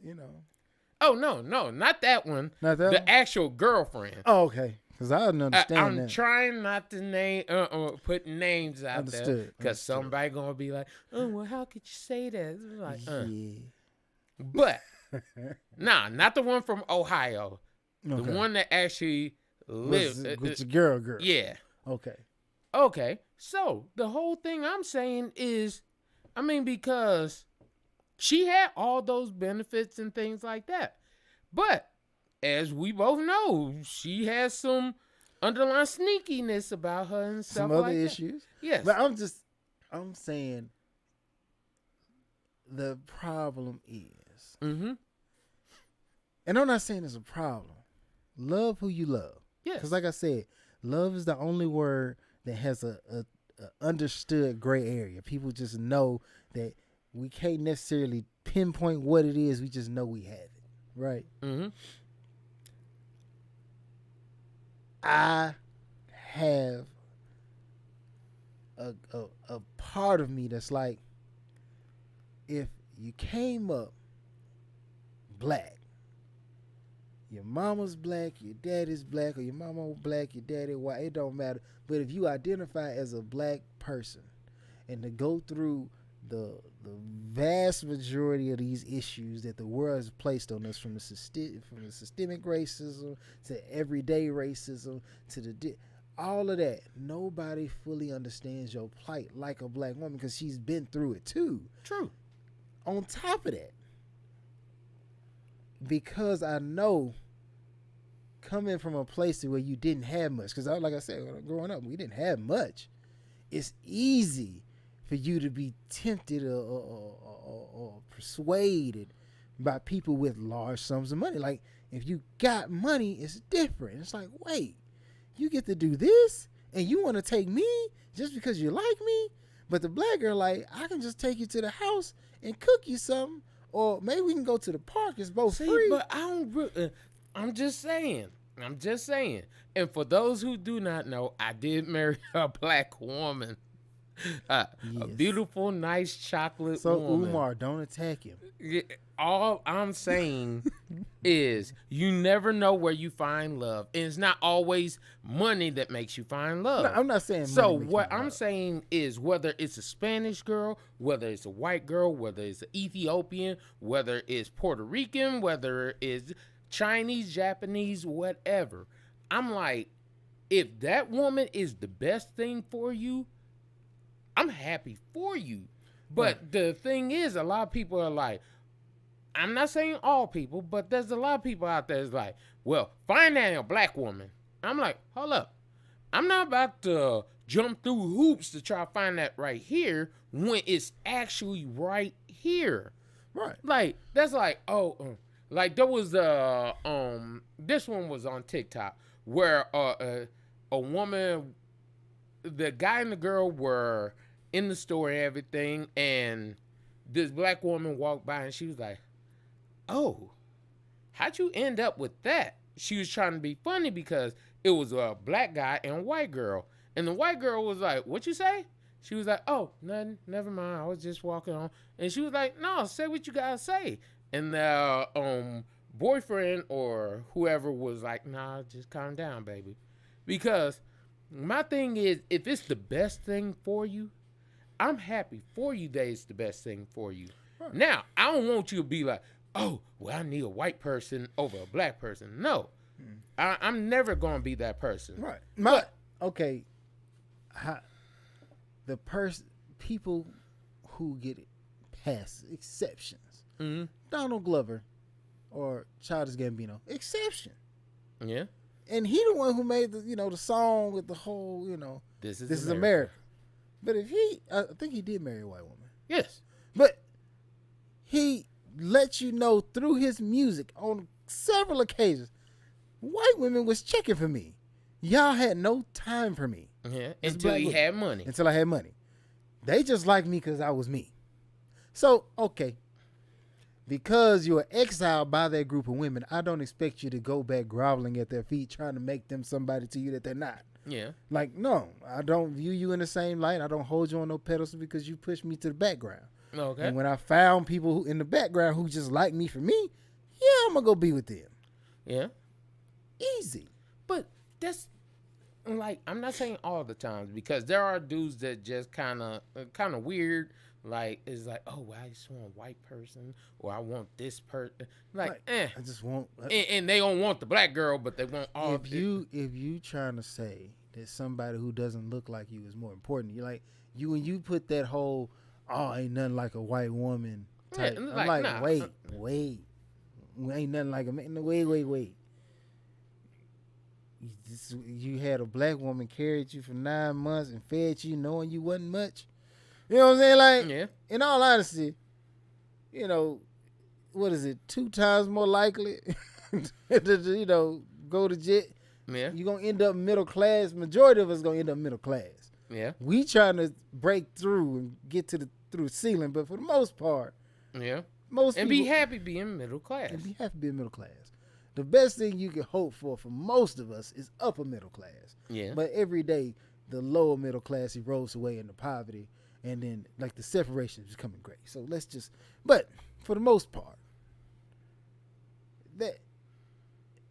Oh, no, not that one. Not that the one? actual girlfriend. Oh, okay. Because I didn't understand I'm that. trying not to put names out there. Because somebody going to be like, oh, well, how could you say that? It's like, Yeah. But, not the one from Ohio. Okay. The one that actually lives. With the girl. Yeah. Okay. So, the whole thing I'm saying is, because she had all those benefits and things like that. But, as we both know, she has some underlying sneakiness about her and stuff like that. Some other issues. Yes. But I'm saying the problem is, mm-hmm. and I'm not saying it's a problem. Love who you love. Yes. Because like I said, love is the only word that has a understood gray area. People just know that we can't necessarily pinpoint what it is. We just know we have it, right? Mm-hmm. I have a part of me that's like, if you came up black, your mama's black, your daddy's black, or your mama black, your daddy white, it don't matter. But if you identify as a black person and to go through the vast majority of these issues that the world has placed on us, from the systemic racism to everyday racism to all of that, nobody fully understands your plight like a black woman, because she's been through it too. True. On top of that, because I know, coming from a place where you didn't have much, because like I said, growing up, we didn't have much. It's easy for you to be tempted or persuaded by people with large sums of money. Like, if you got money, it's different. It's like, wait, you get to do this, and you want to take me just because you like me? But the black girl, like, I can just take you to the house and cook you something, or maybe we can go to the park. It's both free. But I don't. I'm just saying. And for those who do not know, I did marry a black woman. Yes. A beautiful, nice chocolate woman. Umar, don't attack him. All I'm saying is, you never know where you find love. And it's not always money that makes you find love. No, I'm not saying money. So what I'm saying is, whether it's a Spanish girl, whether it's a white girl, whether it's an Ethiopian, whether it's Puerto Rican, whether it's Chinese, Japanese, whatever, I'm like, if that woman is the best thing for you, I'm happy for you. But the thing is, a lot of people are like, I'm not saying all people, but there's a lot of people out there that's like, well, find that a black woman. I'm like, hold up. I'm not about to jump through hoops to try to find that right here when it's actually right here. Right. Like, that's like, like there was this one was on TikTok where a woman, the guy and the girl were in the store and everything, and this black woman walked by and she was like, oh, how'd you end up with that? She was trying to be funny because it was a black guy and a white girl. And the white girl was like, what you say? She was like, oh, nothing, never mind, I was just walking on. And she was like, no, say what you gotta say. And the boyfriend or whoever was like, nah, just calm down, baby. Because my thing is, if it's the best thing for you, I'm happy for you that it's the best thing for you. Right. Now, I don't want you to be like, oh, well, I need a white person over a black person. No. I'm never going to be that person. Right. Okay. People who get it past exceptions. Mm-hmm. Donald Glover or Childish Gambino, exception. Yeah. And he the one who made the song with the whole, this is America. But if I think he did marry a white woman. Yes. But he let you know through his music on several occasions, white women was checking for me. Y'all had no time for me. Yeah. Until he had money. Until I had money. They just liked me because I was me. So, okay. Because you're exiled by that group of women, I don't expect you to go back groveling at their feet trying to make them somebody to you that they're not. Yeah. Like, no, I don't view you in the same light. I don't hold you on no pedestal because you pushed me to the background. Okay. And when I found people who in the background who just like me for me, yeah, I'm going to go be with them. Yeah. Easy. But that's, like, I'm not saying all the times, because there are dudes that just kind of weird. Like, it's like, oh, well, I just want a white person, or I want this person. Like, I just want. And they don't want the black girl, but they want all. If you trying to say that somebody who doesn't look like you is more important, you're like, when you put that whole, oh, ain't nothing like a white woman type. Yeah, I'm like, nah. wait, ain't nothing like a man. Wait. You had a black woman carried you for 9 months and fed you knowing you wasn't much. You know what I'm saying? Like, yeah. In all honesty, what is it? 2 times more likely to go to jail. Yeah. You're going to end up middle class. Majority of us going to end up middle class. Yeah. We trying to break through and get through the ceiling, but for the most part, yeah, most and people, be happy being middle class. And be happy being middle class. The best thing you can hope for most of us is upper middle class. Yeah. But every day, the lower middle class erodes away into poverty, and then like the separation is becoming great. So but for the most part,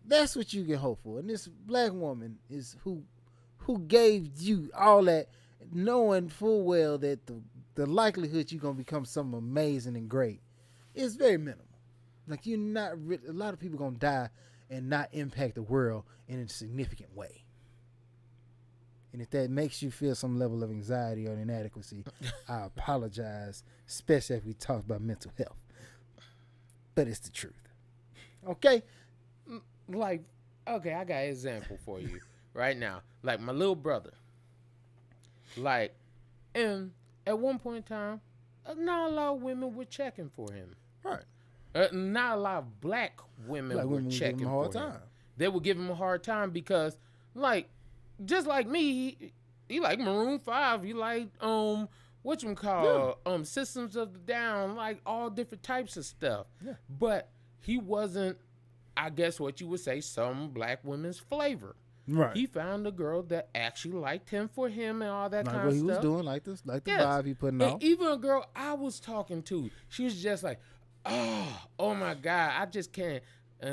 that's what you can hope for. And this black woman is who gave you all that, knowing full well that the likelihood you're gonna become something amazing and great is very minimal. Like you're not. A lot of people gonna die and not impact the world in a significant way. And if that makes you feel some level of anxiety or inadequacy, I apologize, especially if we talk about mental health. But it's the truth. Okay? Like, okay, I got an example for you right now. Like my little brother. Like, and at one point in time, not a lot of women were checking for him. Right. Not a lot of black women were checking him a hard for him. time. They would give him a hard time because, like, just like me, he like Maroon 5. He like Systems of the Down, like all different types of stuff. Yeah. But he wasn't, I guess what you would say, some black women's flavor. Right. He found a girl that actually liked him for him and all that like kind what of he stuff. was doing, like the vibe he putting out. Even a girl I was talking to, she was just like, oh my God, I just can't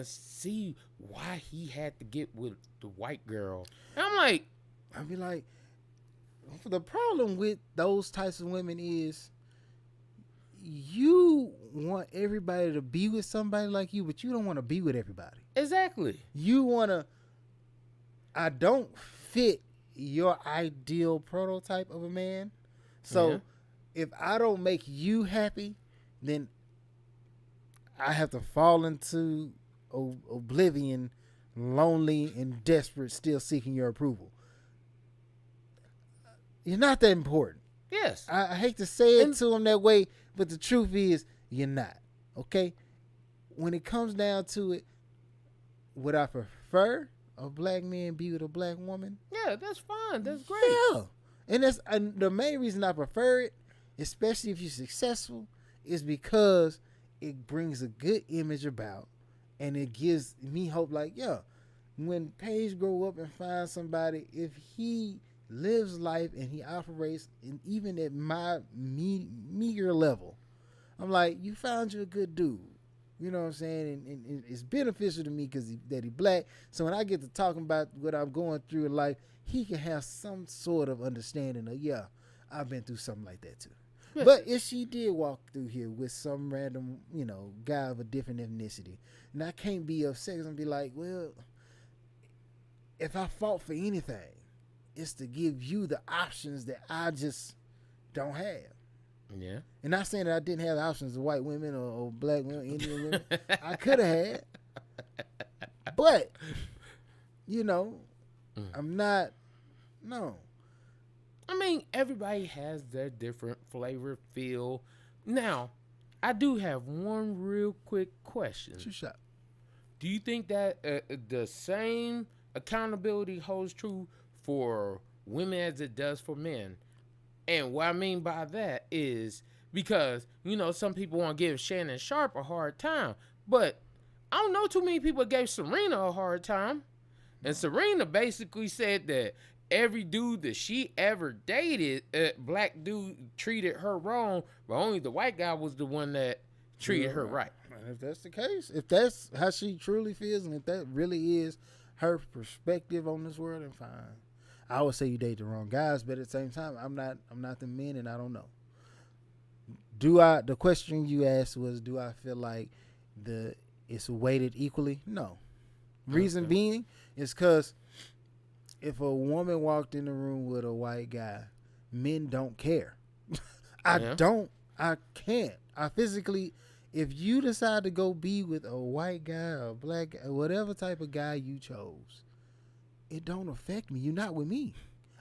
see why he had to get with the white girl. And I'm like, I'd be like, the problem with those types of women is you want everybody to be with somebody like you, but you don't want to be with everybody. Exactly. You want to, I don't fit your ideal prototype of a man. So if I don't make you happy, then I have to fall into oblivion, lonely and desperate, still seeking your approval. You're not that important. Yes. I hate to say it to him that way, but the truth is, you're not. Okay? When it comes down to it, would I prefer a black man be with a black woman? Yeah, that's fine. That's great. Yeah. And that's the main reason I prefer it, especially if you're successful, is because it brings a good image about, and it gives me hope. Like, yeah, when Paige grow up and find somebody, if he lives life and he operates, and even at my meager level, I'm like, you found you a good dude. You know what I'm saying? And it's beneficial to me because that he black. So when I get to talking about what I'm going through in life, he can have some sort of understanding of, yeah, I've been through something like that too. Yeah. But if she did walk through here with some random, guy of a different ethnicity, and I can't be upset and be like, well, if I fought for anything, it's to give you the options that I just don't have. Yeah. And not saying that I didn't have options of white women or black women, Indian women. I could have had. But, I'm not, no. I mean, everybody has their different flavor, feel. Now, I do have one real quick question. Shoot shot. Do you think that the same accountability holds true for women as it does for men? And what I mean by that is because, some people want to give Shannon Sharp a hard time, but I don't know too many people gave Serena a hard time. And Serena basically said that every dude that she ever dated, black dude treated her wrong, but only the white guy was the one that treated her right. And if that's the case, if that's how she truly feels, and if that really is her perspective on this world, then fine. I would say you date the wrong guys, but at the same time, I'm not the men, and I don't know. The question you asked was, do I feel like it's weighted equally? No. Reason being is because if a woman walked in the room with a white guy, men don't care. I can't. I physically, if you decide to go be with a white guy or a black guy, whatever type of guy you chose, it don't affect me. You're not with me.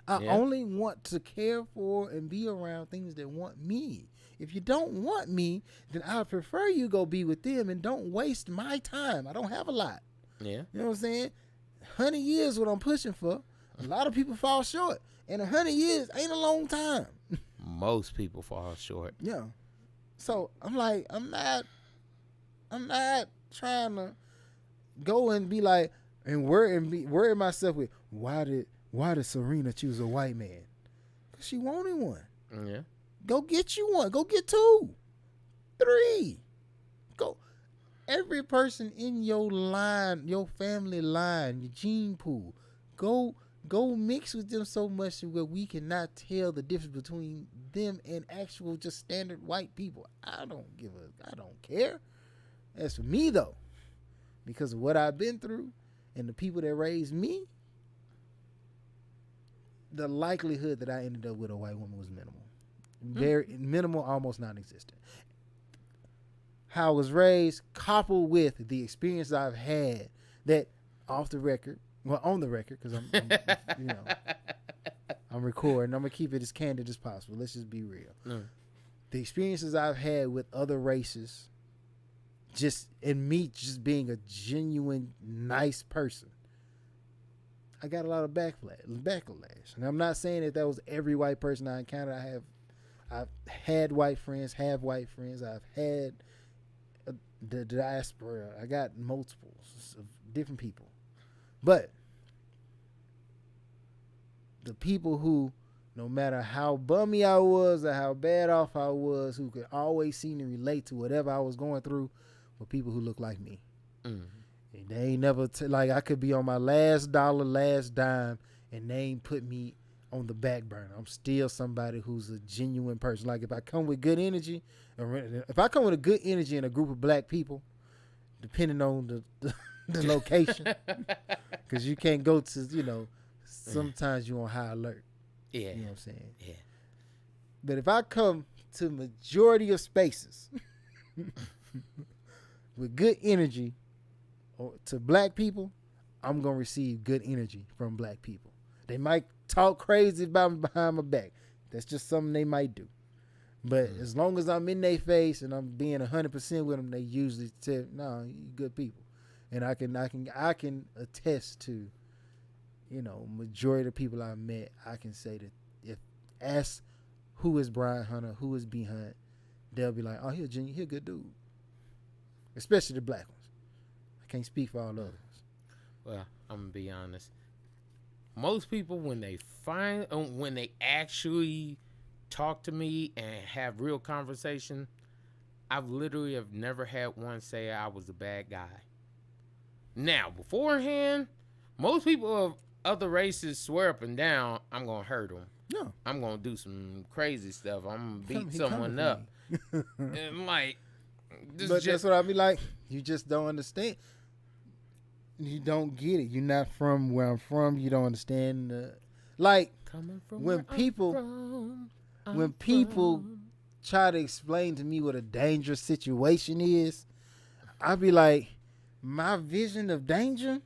I only want to care for and be around things that want me. If you don't want me, then I prefer you go be with them and don't waste my time. I don't have a lot. Yeah. You know what I'm saying? 100 years what I'm pushing for. A lot of people fall short. And 100 years ain't a long time. Most people fall short. Yeah. So I'm like, I'm not trying to go and be like, and worry myself with why did Serena choose a white man? Because she wanted one. Yeah. Go get you one. Go get 2, 3. Go. Every person in your line, your family line, your gene pool, go mix with them so much where we cannot tell the difference between them and actual just standard white people. I don't care. As for me though, because of what I've been through and the people that raised me, the likelihood that I ended up with a white woman was minimal. Very minimal, almost non-existent. How I was raised, coupled with the experience I've had, that off the record, well, on the record, because I'm recording. I'm gonna keep it as candid as possible. Let's just be real. The experiences I've had with other races, and me just being a genuine nice person, I got a lot of backlash. And I'm not saying that was every white person I encountered. I've had white friends, have white friends. I've had the diaspora. I got multiples of different people. But the people who, no matter how bummy I was or how bad off I was, who could always seem to relate to whatever I was going through, were people who look like me. And they ain't never, like, I could be on my last dollar, last dime, and they ain't put me on the back burner. I'm still somebody who's a genuine person. Like, if I come with good energy, if I come with a good energy in a group of black people, depending on the location, because you can't go to, sometimes you're on high alert. Yeah. You know what I'm saying? Yeah. But if I come to majority of spaces with good energy to black people, I'm going to receive good energy from black people. They might talk crazy about me behind my back. That's just something they might do. But as long as I'm in their face and I'm being 100% with them, they usually say, "No, you good people." And I can attest to, majority of the people I met, I can say that if ask who is Brian Hunter, who is B Hunt, they'll be like, "Oh, he a good dude." Especially the black ones. I can't speak for all others. Well, I'm gonna be honest. Most people, when they actually talk to me and have real conversation, I've literally have never had one say I was a bad guy. Now, beforehand, most people of other races swear up and down, I'm gonna hurt them. No, I'm gonna do some crazy stuff. I'm gonna beat someone up. And I'm like, that's what I be like. You just don't understand. You don't get it. You're not from where I'm from. You don't understand. When people try to explain to me what a dangerous situation is, I be like, my vision of danger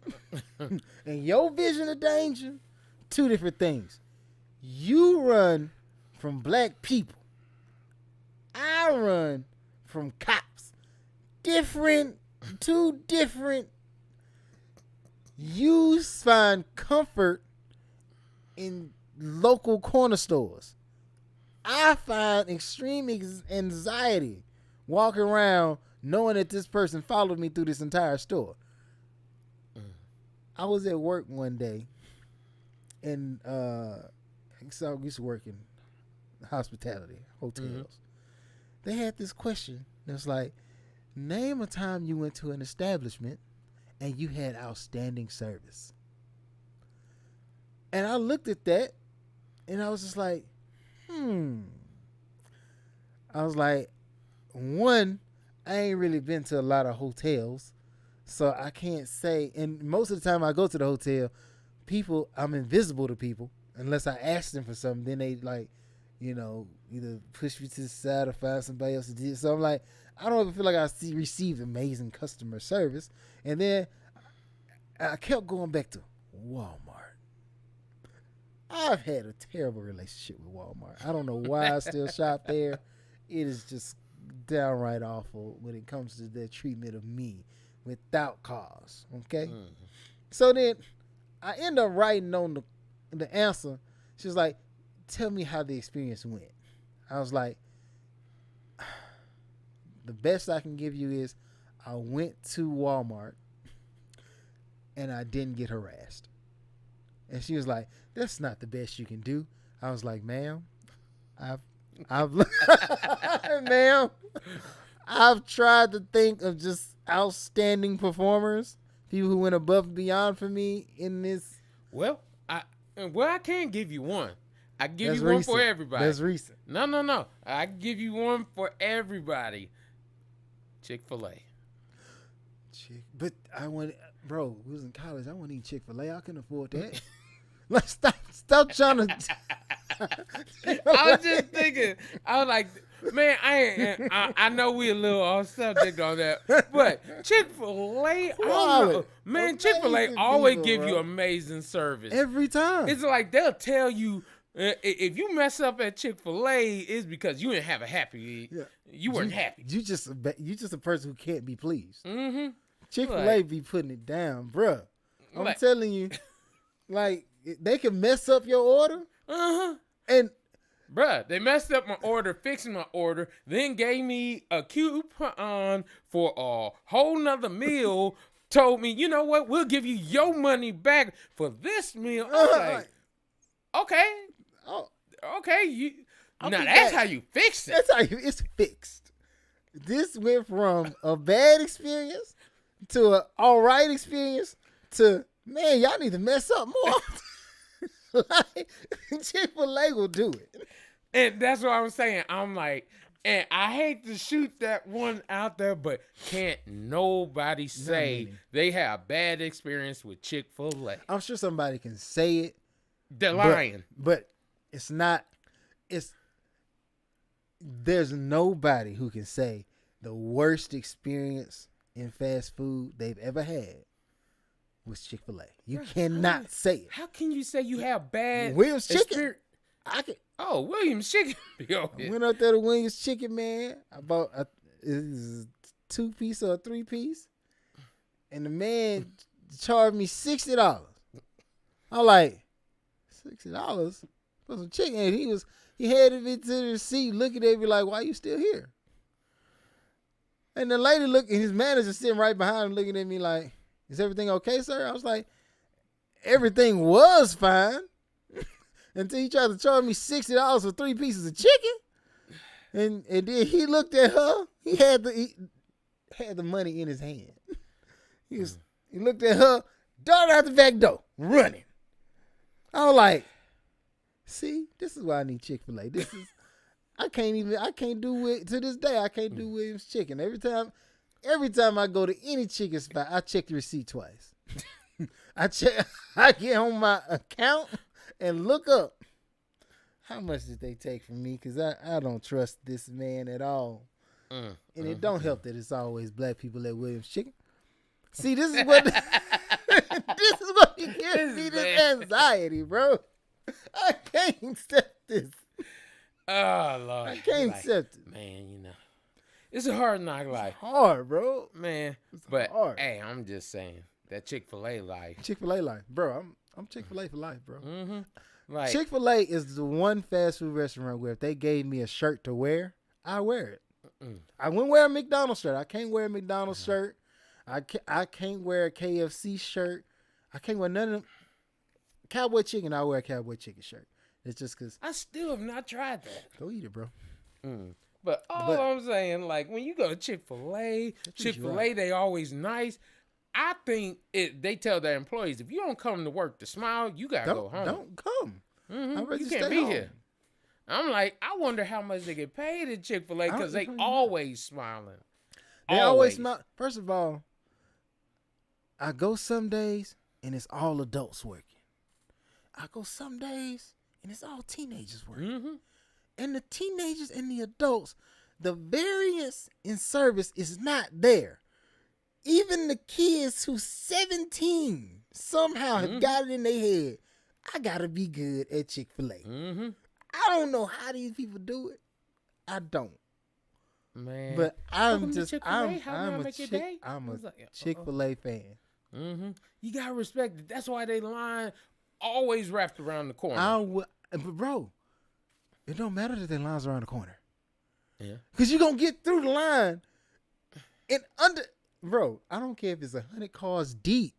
and your vision of danger, 2 different things. You run from black people. I run from cops. 2 different. You find comfort in local corner stores. I find extreme anxiety walking around knowing that this person followed me through this entire store. I was at work one day, and so I used to work in hospitality, hotels. They had this question. It was like, name a time you went to an establishment and you had outstanding service. And I looked at that, and I was just like, I was like, one, I ain't really been to a lot of hotels, so I can't say. And most of the time I go to the hotel, I'm invisible to people unless I ask them for something. Then they either push me to the side or find somebody else to do it. So I'm like, I don't ever feel like I received amazing customer service. And then I kept going back to Walmart. I've had a terrible relationship with Walmart. I don't know why I still shop there. It is just downright awful when it comes to their treatment of me without cause. Okay? So then I end up writing on the answer. She was like, tell me how the experience went. I was like, the best I can give you is I went to Walmart and I didn't get harassed. And she was like, that's not the best you can do. I was like, ma'am, ma'am, I've tried to think of just outstanding performers, people who went above and beyond for me in this. Well, I can't give you one. I give That's you one recent. for everybody. That's recent. No. I give you one for everybody. Chick-fil-A. But I want, bro, we was in college. I want to eat Chick-fil-A. I couldn't afford that. Like, stop trying to. I was just thinking. I was like, man, I know we a little off subject on that, but Chick-fil-A, man, Chick-fil-A always give you amazing service every time. It's like they'll tell you if you mess up at Chick-fil-A, it's because you didn't have a happy. Yeah. You weren't happy. You just a person who can't be pleased. Mm-hmm. Chick-fil-A be putting it down, bruh. I'm telling you, like they can mess up your order. And bruh, they messed up my order, fixing my order, then gave me a coupon for a whole nother meal. Told me, you know what? We'll give you your money back for this meal. I'm like, okay, okay, that's how you fix it. That's how it's fixed. This went from a bad experience to an all right experience to, man, y'all need to mess up more. Like, Chick-fil-A will do it. And that's what I was saying. I'm like, and I hate to shoot that one out there, but can't nobody say they have a bad experience with Chick-fil-A. I'm sure somebody can say it. They're lying. But it's not, there's nobody who can say the worst experience in fast food they've ever had was Chick-fil-A. You cannot say it. How can you say you have bad Williams Chicken? Williams Chicken. I went up there to Williams Chicken, man. I bought a 2-piece or a 3-piece. And the man charged me $60. I'm like, $60 for some chicken? And he handed me to the receipt, looking at me like, why you still here? And the lady and his manager sitting right behind him looking at me like, is everything okay, sir? I was like, everything was fine. Until he tried to charge me $60 for 3 pieces of chicken. And then he looked at her. He had the money in his hand. He looked at her, darted out the back door, running. I was like, see, this is why I need Chick-fil-A. I can't do it to this day. I can't do Williams Chicken. Every time I go to any chicken spot, I check the receipt twice. I get on my account and look up how much did they take from me, because I don't trust this man at all. And it don't help that it's always black people at Williams Chicken. See, this is what gives me this anxiety, bro. I can't accept this. Oh, Lord. I can't accept it. Man, it's a hard knock life. It's hard, bro. Man, but hard. Hey, I'm just saying that Chick-fil-A life. Chick-fil-A life, bro. I'm Chick-fil-A for life, bro. Mm-hmm. Like, Chick-fil-A is the one fast food restaurant where if they gave me a shirt to wear, I wear it. I wouldn't wear a McDonald's shirt. I can't wear a McDonald's shirt. I can't wear a KFC shirt. I can't wear none of them. Cowboy Chicken, I wear a Cowboy Chicken shirt. It's just because I still have not tried that. Go eat it, bro. But I'm saying, like, when you go to Chick-fil-A, they always nice. I think they tell their employees, if you don't come to work to smile, you got to go home. Don't come. Mm-hmm. You can't be here. I'm like, I wonder how much they get paid at Chick-fil-A because they always smiling. They always smile. First of all, I go some days and it's all adults working. I go some days and it's all teenagers working. Mm-hmm. And the teenagers and the adults, the variance in service is not there. Even the kids who's 17 somehow have got it in their head, I got to be good at Chick-fil-A. Mm-hmm. I don't know how these people do it. I don't. Man. But I'm a Chick-fil-A fan. Mm-hmm. You gotta respect it. That's why they line always wrapped around the corner. But bro, it don't matter that they lines around the corner. Yeah. Because you're going to get through the line and bro, I don't care if it's 100 cars deep.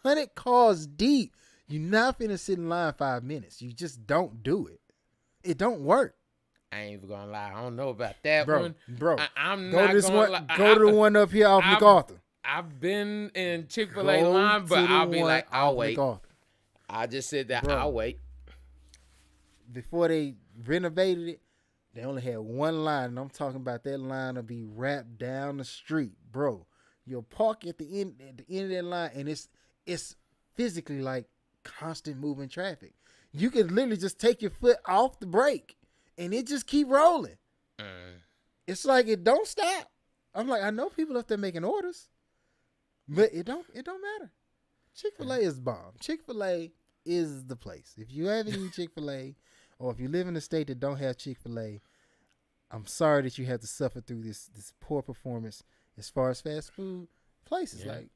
100 cars deep. You're not finna sit in line 5 minutes. You just don't do it. It don't work. I ain't even gonna lie. I don't know about that one. Bro, I'm go not to this gonna one. lie. Go to the one up here off MacArthur. I've been in Chick-fil-A line, but I'll be like, I'll wait. I just said that I'll wait. Before they renovated it, they only had one line, and I'm talking about that line will be wrapped down the street, bro. You'll park at the end of that line, and it's physically like constant moving traffic. You could literally just take your foot off the brake, and it just keep rolling. It's like it don't stop. I'm like, I know people up there making orders, but it don't matter. Chick-fil-A is bomb. Chick-fil-A is the place. If you haven't eaten Chick-fil-A, or if you live in a state that don't have Chick-fil-A, I'm sorry that you have to suffer through this poor performance as far as fast food places. Yeah. Like,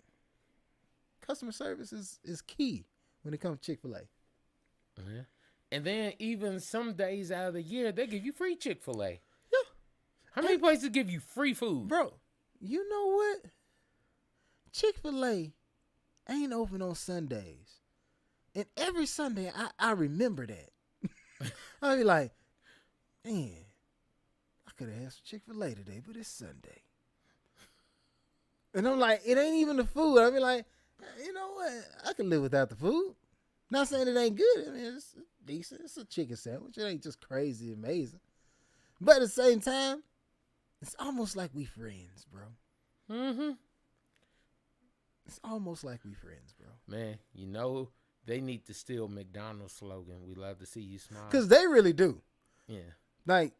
customer service is key when it comes to Chick-fil-A. Yeah. And then even some days out of the year, they give you free Chick-fil-A. Yeah. How many places give you free food? Bro, you know what? Chick-fil-A ain't open on Sundays. And every Sunday, I remember that. I'll be like, man, I could have had some Chick-fil-A today, but it's Sunday. And I'm like, it ain't even the food. I'll be like, you know what? I can live without the food. Not saying it ain't good. I mean, it's decent. It's a chicken sandwich. It ain't just crazy amazing. But at the same time, it's almost like we friends, bro. Mm-hmm. It's almost like we friends, bro. Man, you know, they need to steal McDonald's slogan. We love to see you smile. Because they really do. Yeah. Like,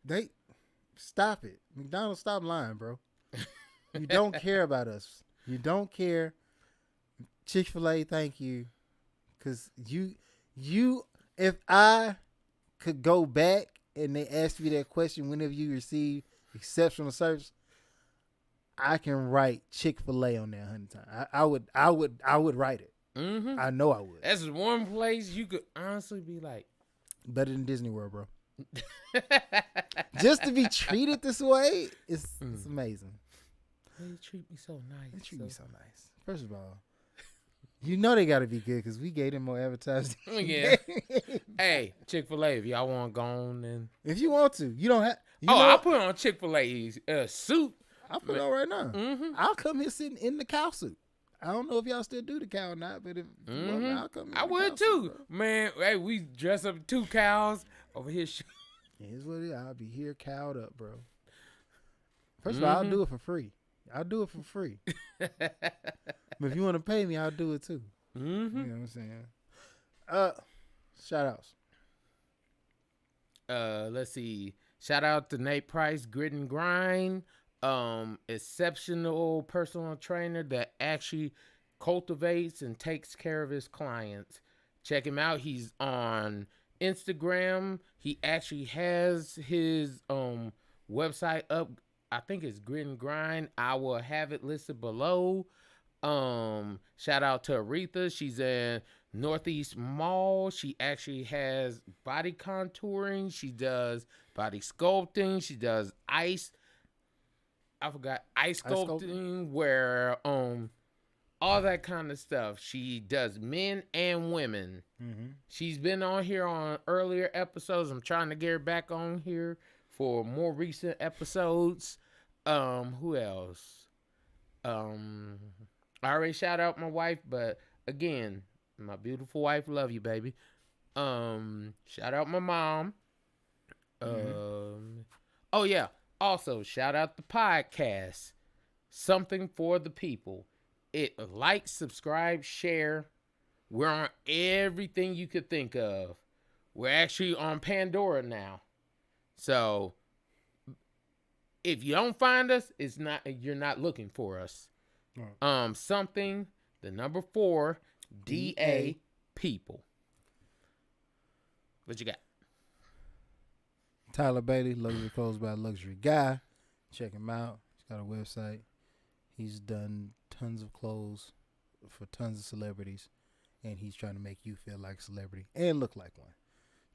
they stop it. McDonald's, stop lying, bro. You don't care about us. You don't care. Chick-fil-A, thank you. Because you, if I could go back and they asked me that question whenever you receive exceptional service, I can write Chick-fil-A on there 100 times. I would write it. Mm-hmm. I know I would. That's one place you could honestly be like, better than Disney World, bro. Just to be treated this way, it's amazing. They treat me so nice. They treat me so nice. First of all, you know they got to be good because we gave them more advertising. Yeah. Hey, Chick-fil-A, if y'all want to go on, then if you want to, you don't have. I'll put on Chick-fil-A's suit. I'll put it on right now. Mm-hmm. I'll come here sitting in the cow suit. I don't know if y'all still do the cow or not, but if you want, I'll come. I would too, man. Hey, we dress up 2 cows over here. Here's what it is. I'll be here cowed up, bro. First of all, I'll do it for free. I'll do it for free. But if you want to pay me, I'll do it too. Mm-hmm. You know what I'm saying? Shout outs. Let's see. Shout out to Nate Price, Grit and Grind. Exceptional personal trainer that actually cultivates and takes care of his clients. Check him out. He's on Instagram. He actually has his website up. I think it's Grit and Grind. I will have it listed below. Shout out to Aretha. She's in Northeast Mall. She actually has body contouring. She does body sculpting. She does ice sculpting, where all that kind of stuff. She does men and women. Mm-hmm. She's been on here on earlier episodes. I'm trying to get her back on here for more recent episodes. Who else? I already shout out my wife, but again, my beautiful wife, love you, baby. Shout out my mom. Oh yeah. Also, shout out the podcast, Something for the People. Like, subscribe, share. We're on everything you could think of. We're actually on Pandora now. So, if you don't find us, you're not looking for us. Right. Something, the number 4, DA People. What you got? Tyler Bailey, Luxury Clothes by Luxury Guy. Check him out. He's got a website. He's done tons of clothes for tons of celebrities, and he's trying to make you feel like a celebrity and look like one.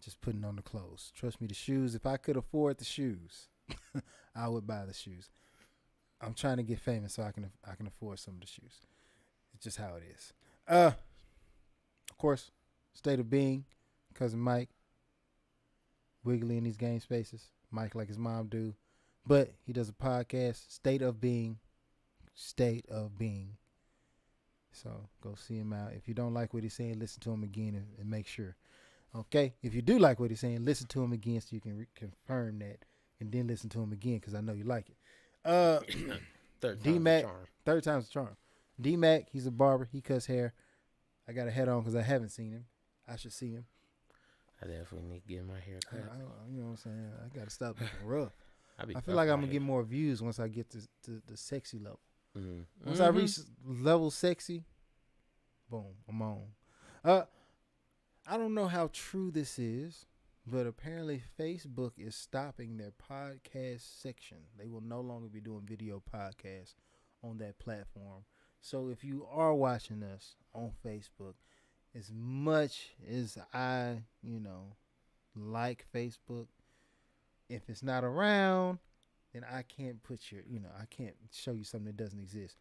Just putting on the clothes. Trust me, the shoes, if I could afford the shoes, I would buy the shoes. I'm trying to get famous so I can afford some of the shoes. It's just how it is. Of course, State of Being, Cousin Mike, wiggly in these game spaces. Mike like his mom do. But he does a podcast, State of Being. State of Being. So go see him out. If you don't like what he's saying, listen to him again and make sure. Okay? If you do like what he's saying, listen to him again so you can confirm that. And then listen to him again because I know you like it. D-Mac, third time's the charm. D-Mac, he's a barber. He cuts hair. I got a head on because I haven't seen him. I should see him. I definitely need to get my hair cut. You know what I'm saying? I got to stop looking rough. I feel like I'm going to get more views once I get to the sexy level. Mm-hmm. Once I reach level sexy, boom, I'm on. I don't know how true this is, but apparently Facebook is stopping their podcast section. They will no longer be doing video podcasts on that platform. So if you are watching us on Facebook, as much as I, like Facebook, if it's not around, then I can't I can't show you something that doesn't exist.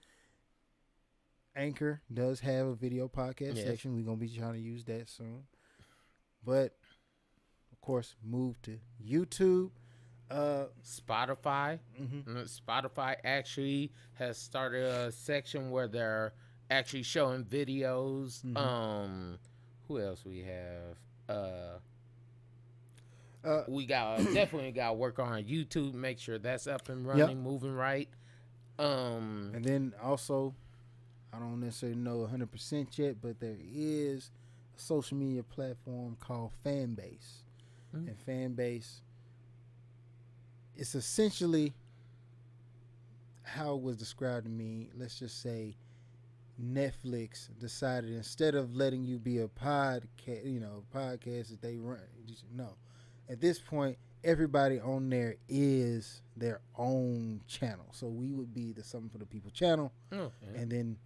Anchor does have a video podcast section. We're going to be trying to use that soon. But, of course, move to YouTube. Spotify. Mm-hmm. Spotify actually has started a section where they're actually showing videos. Mm-hmm. Who else we have? We definitely got to work on YouTube, make sure that's up and running, moving right. And then also, I don't necessarily know 100% yet, but there is a social media platform called Fanbase. Mm-hmm. And Fanbase, it's essentially how it was described to me. Let's just say Netflix decided instead of letting you be a podcast, podcast that they run, no. At this point, everybody on there is their own channel. So we would be the Something for the People channel. Okay. And then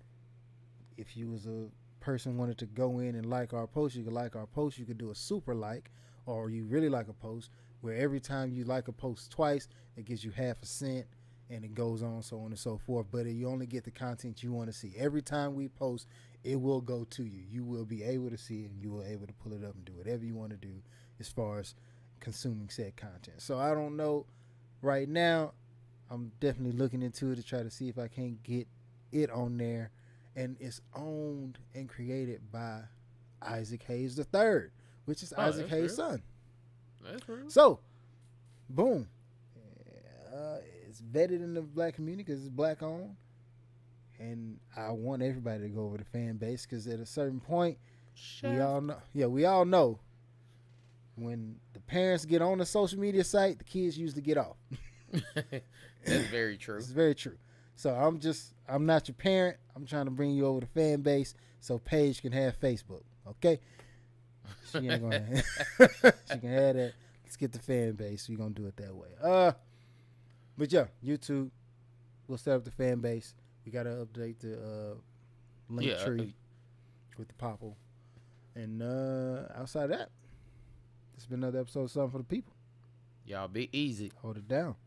if you was a person wanted to go in and like our post, you could like our post. You could do a super like, or you really like a post, where every time you like a post twice, it gives you half a cent, and it goes on, so on and so forth. But you only get the content you want to see. Every time we post, it will go to you. You will be able to see it, and you will be able to pull it up and do whatever you want to do as far as consuming said content. So I don't know right now. I'm definitely looking into it to try to see if I can't get it on there. And it's owned and created by Isaac Hayes III, which is Isaac Hayes' son. That's real. So, boom. It's vetted in the black community because it's black owned. And I want everybody to go over to Fanbase because at a certain point, we all know when the parents get on the social media site, the kids usually get off. That's very true. It's very true. So I'm not your parent. I'm trying to bring you over to Fanbase so Paige can have Facebook. Okay? She ain't gonna she can have that. Let's get the Fanbase. We're gonna do it that way. But yeah, YouTube. We'll set up the Fanbase. We gotta update the link tree with the popple. And outside of that, it's been another episode of Something for the People. Y'all be easy. Hold it down.